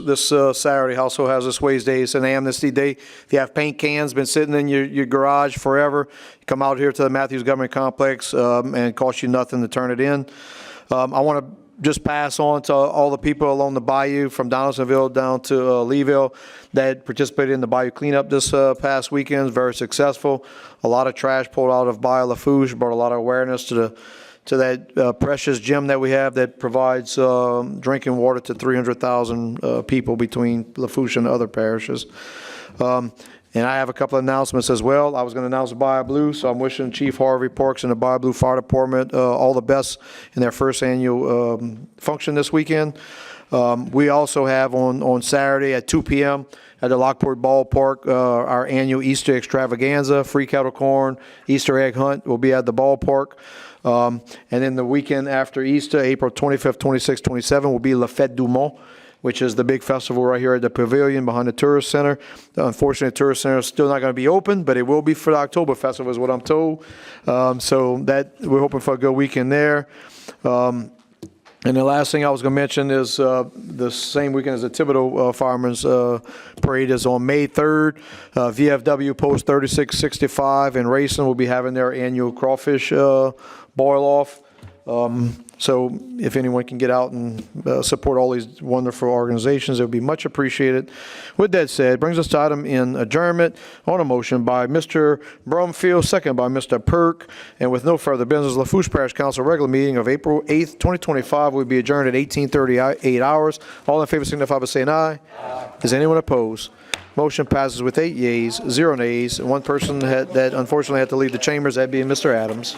Saturday, Household Hazardous Waste Day, it's an amnesty day. If you have paint cans been sitting in your garage forever, you come out here to the Matthews Government Complex, and it costs you nothing to turn it in. I want to just pass on to all the people along the bayou from Donaldsonville down to Leeville that participated in the bayou cleanup this past weekend. Very successful. A lot of trash pulled out of Bayou Lafourche, brought a lot of awareness to that precious gem that we have that provides drinking water to 300,000 people between Lafourche and other parishes. And I have a couple of announcements as well. I was going to announce the Bayou Blue, so I'm wishing Chief Harvey Parks and the Bayou Blue Fire Department all the best in their first annual function this weekend. We also have on Saturday at 2 p.m. at the Lockport Ballpark, our annual Easter extravaganza, free kettle corn, Easter egg hunt will be at the ballpark. And then the weekend after Easter, April 25th, 26th, 27th, will be La Fête du Mont, which is the big festival right here at the pavilion behind the Tourist Center. Unfortunately, the Tourist Center is still not going to be open, but it will be for the October Festival is what I'm told. So that we're hoping for a good weekend there. And the last thing I was going to mention is the same weekend as the Thibodeau Firemen's Parade is on May 3rd. VFW Post 3665 in Racing will be having their annual crawfish boil-off. So if anyone can get out and support all these wonderful organizations, it would be much appreciated. With that said, brings us to item in adjournment on a motion by Mr. Brumfield, second by Mr. Perk. And with no further business, Lafourche Parish Council regular meeting of April 8th, 2025 will be adjourned at 18:38 hours. All in favor signify by saying aye. Aye. Is anyone opposed? Motion passes with 8 yeas, 0 nays, and one person that unfortunately had to leave the chambers, that being Mr. Adams.